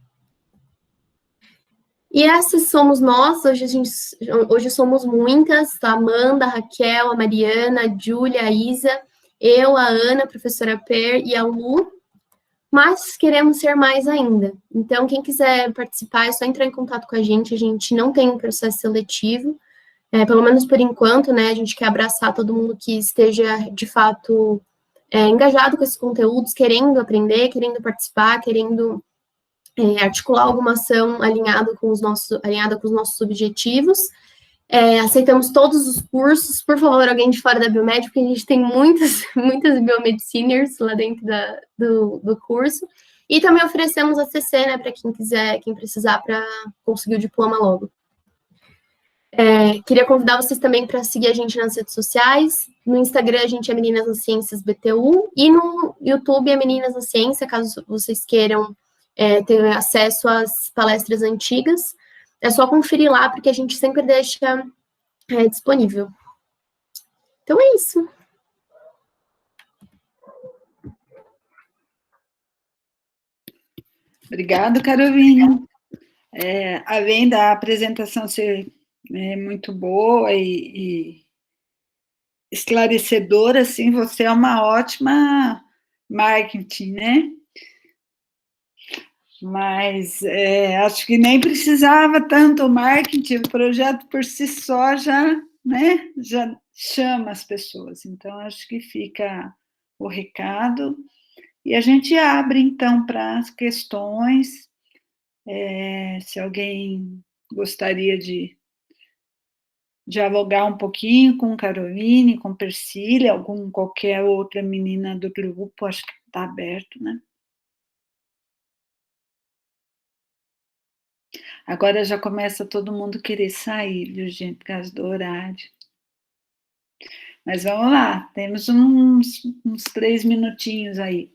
E essas somos nós, hoje somos muitas, a Amanda, a Raquel, a Mariana, a Júlia, a Isa, eu, a Ana, a professora Per e a Lu, mas queremos ser mais ainda. Então, quem quiser participar, é só entrar em contato com a gente não tem um processo seletivo, pelo menos por enquanto, né, a gente quer abraçar todo mundo que esteja, de fato, engajado com esses conteúdos, querendo aprender, querendo participar, querendo articular alguma ação alinhada com os nossos objetivos. Aceitamos todos os cursos, por favor, alguém de fora da biomédica, porque a gente tem muitas biomediciners lá dentro do curso, e também oferecemos a CC, né, para quem precisar para conseguir o diploma logo. Queria convidar vocês também para seguir a gente nas redes sociais. No Instagram a gente é Meninas das Ciências BTU, e no YouTube é Meninas da Ciência, caso vocês queiram ter acesso às palestras antigas. É só conferir lá, porque a gente sempre deixa disponível. Então é isso. Obrigada, Carolina. Além da apresentação ser muito boa e esclarecedora, assim, você é uma ótima marketing, né? Mas acho que nem precisava tanto marketing, o projeto por si só já chama as pessoas. Então, acho que fica o recado. E a gente abre, então, para as questões. Se alguém gostaria de dialogar um pouquinho com Caroline, com Persília, qualquer outra menina do grupo, acho que está aberto, né? Agora já começa todo mundo querer sair, viu, gente, por causa do horário. Mas vamos lá, temos uns 3 minutinhos aí.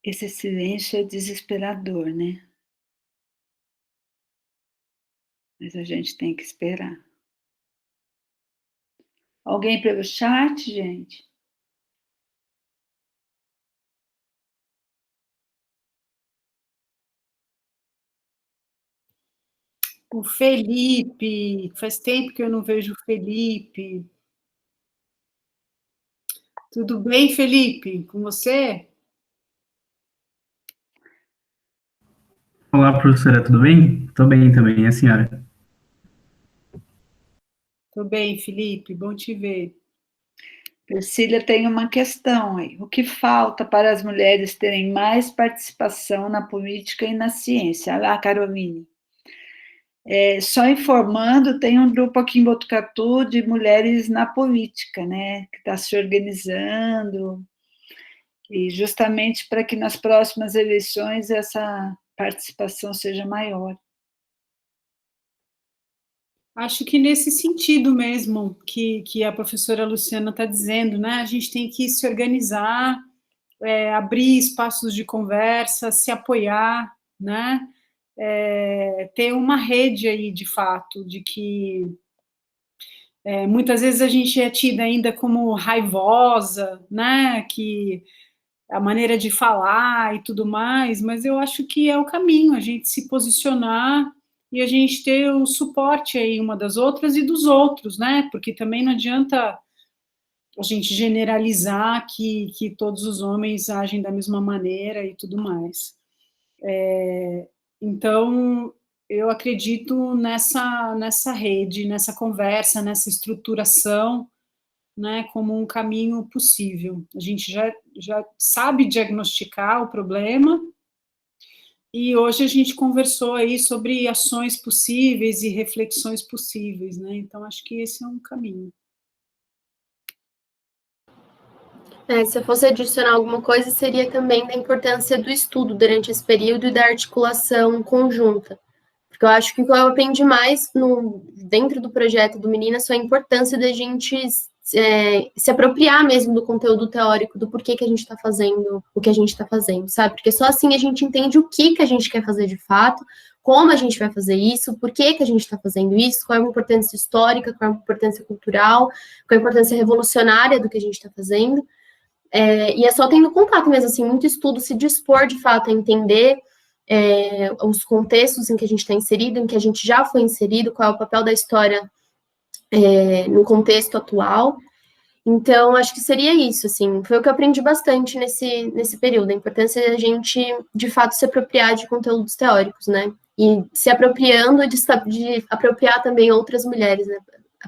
Esse silêncio é desesperador, né? Mas a gente tem que esperar. Alguém pelo chat, gente? O Felipe, faz tempo que eu não vejo o Felipe. Tudo bem, Felipe? Com você? Olá, professora, tudo bem? Estou bem também, e a senhora? Tudo bem, Felipe, bom te ver. Persília tem uma questão aí. O que falta para as mulheres terem mais participação na política e na ciência? Olha lá, Caroline. Só informando, tem um grupo aqui em Botucatu de mulheres na política, né? Que está se organizando, e justamente para que nas próximas eleições essa participação seja maior. Acho que nesse sentido mesmo que a professora Luciana está dizendo, né? A gente tem que se organizar, abrir espaços de conversa, se apoiar, né? Ter uma rede aí, de fato, de que muitas vezes a gente é tida ainda como raivosa, né? Que a maneira de falar e tudo mais, mas eu acho que é o caminho, a gente se posicionar e a gente ter o suporte aí uma das outras e dos outros, né? Porque também não adianta a gente generalizar que todos os homens agem da mesma maneira e tudo mais. Então, eu acredito nessa rede, nessa conversa, nessa estruturação, né, como um caminho possível. A gente já sabe diagnosticar o problema, e hoje a gente conversou aí sobre ações possíveis e reflexões possíveis, né? Então, acho que esse é um caminho. Se eu fosse adicionar alguma coisa, seria também da importância do estudo durante esse período e da articulação conjunta. Porque eu acho que o que eu aprendi mais dentro do projeto do Meninas foi a importância da gente se apropriar mesmo do conteúdo teórico, do porquê que a gente está fazendo o que a gente está fazendo, sabe? Porque só assim a gente entende o que a gente quer fazer de fato, como a gente vai fazer isso, por que a gente está fazendo isso, qual é a importância histórica, qual é a importância cultural, qual é a importância revolucionária do que a gente está fazendo. E é só tendo contato mesmo, assim, muito estudo, se dispor de fato a entender os contextos em que a gente está inserido, em que a gente já foi inserido, qual é o papel da história no contexto atual. Então, acho que seria isso, assim, foi o que eu aprendi bastante nesse período, a importância da gente, de fato, se apropriar de conteúdos teóricos, né, e se apropriando de apropriar também outras mulheres, né,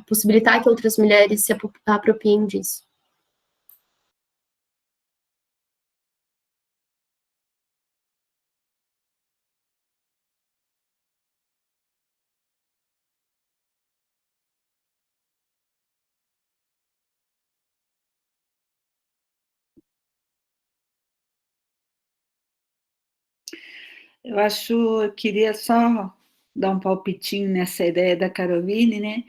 possibilitar que outras mulheres se apropriem disso. Eu queria só dar um palpitinho nessa ideia da Caroline, né?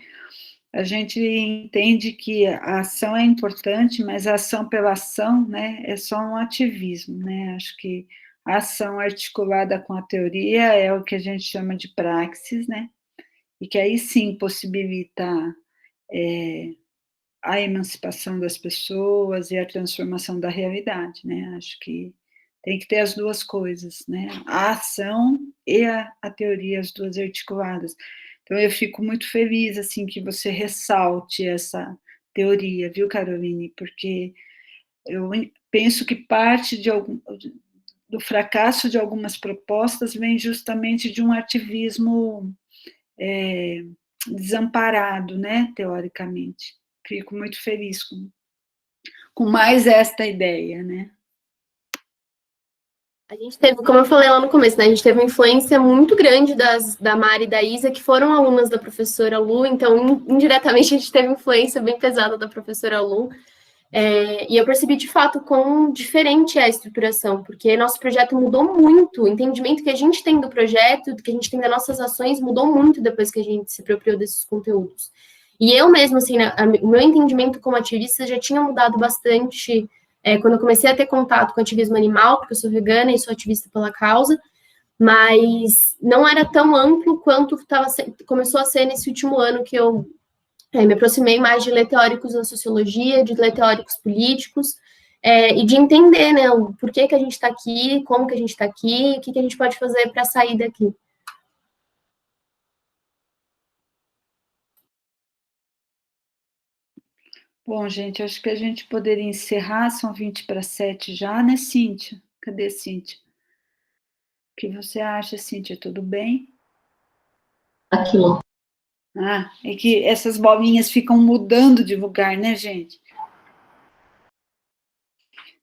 A gente entende que a ação é importante, mas a ação pela ação, né, é só um ativismo, né? Acho que a ação articulada com a teoria é o que a gente chama de praxis, né? E que aí sim possibilita a emancipação das pessoas e a transformação da realidade, né? Acho que tem que ter as duas coisas, né? A ação e a teoria, as duas articuladas. Então, eu fico muito feliz, assim, que você ressalte essa teoria, viu, Caroline? Porque eu penso que parte do fracasso de algumas propostas vem justamente de um ativismo desamparado, né, teoricamente. Fico muito feliz com mais esta ideia, né? A gente teve, como eu falei lá no começo, né, a gente teve uma influência muito grande da Mari e da Isa, que foram alunas da professora Lu, então, indiretamente, a gente teve influência bem pesada da professora Lu, e eu percebi, de fato, quão diferente é a estruturação, porque nosso projeto mudou muito, o entendimento que a gente tem do projeto, que a gente tem das nossas ações, mudou muito depois que a gente se apropriou desses conteúdos. E eu mesma, assim, o meu entendimento como ativista já tinha mudado bastante quando eu comecei a ter contato com ativismo animal, porque eu sou vegana e sou ativista pela causa, mas não era tão amplo quanto começou a ser nesse último ano que eu me aproximei mais de ler teóricos na sociologia, de ler teóricos políticos, e de entender, né, o porquê que a gente está aqui, como que a gente está aqui, o que a gente pode fazer para sair daqui. Bom, gente, acho que a gente poderia encerrar, são 6:20 já, né, Cíntia? Cadê a Cíntia? O que você acha, Cíntia? Tudo bem? Aquilo. Ah, é que essas bolinhas ficam mudando de lugar, né, gente?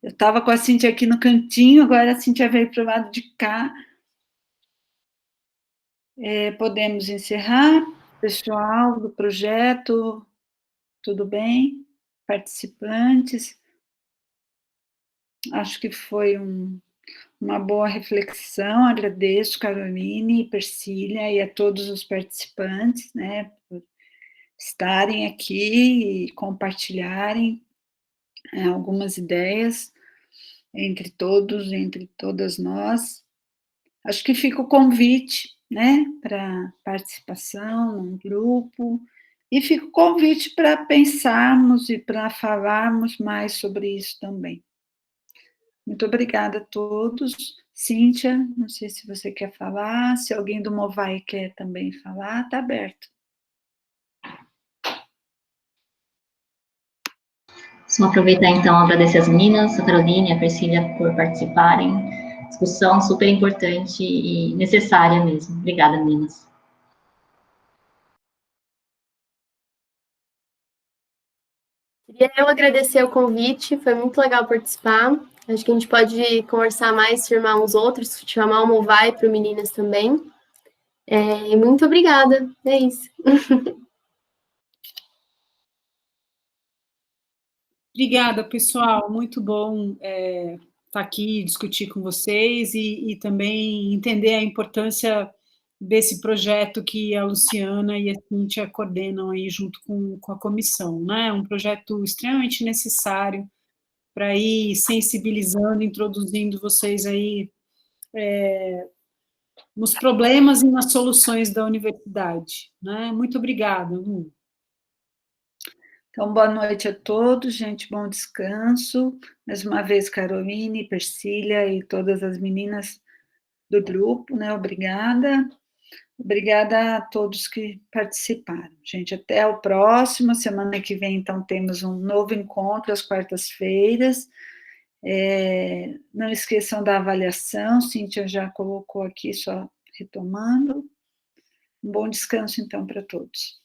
Eu estava com a Cíntia aqui no cantinho, agora a Cíntia veio para o lado de cá. Podemos encerrar? Pessoal do projeto, tudo bem? Participantes? Acho que foi uma boa reflexão. Agradeço, Caroline, Persília e a todos os participantes, né, por estarem aqui e compartilharem algumas ideias entre todos, entre todas nós. Acho que fica o convite, né, para participação num grupo, e fica o convite para pensarmos e para falarmos mais sobre isso também. Muito obrigada a todos. Cíntia, não sei se você quer falar, se alguém do Movai quer também falar, está aberto. Só aproveitar então agradecer as meninas, a Caroline e a Persília por participarem. Discussão super importante e necessária mesmo. Obrigada, meninas. Queria eu agradecer o convite, foi muito legal participar. Acho que a gente pode conversar mais, firmar uns outros, chamar o Movai para meninas também. Muito obrigada, é isso. Obrigada, pessoal. Muito bom estar aqui, discutir com vocês e também entender a importância desse projeto que a Luciana e a Cíntia coordenam aí junto com a comissão, né? Um projeto extremamente necessário para ir sensibilizando, introduzindo vocês aí nos problemas e nas soluções da universidade, né? Muito obrigada, Lu. Então, boa noite a todos, gente, bom descanso. Mais uma vez, Caroline, Persília e todas as meninas do grupo, né? Obrigada. Obrigada a todos que participaram. Gente, até o próximo. Semana que vem, então, temos um novo encontro às quartas-feiras. Não esqueçam da avaliação, Cíntia já colocou aqui, só retomando. Um bom descanso, então, para todos.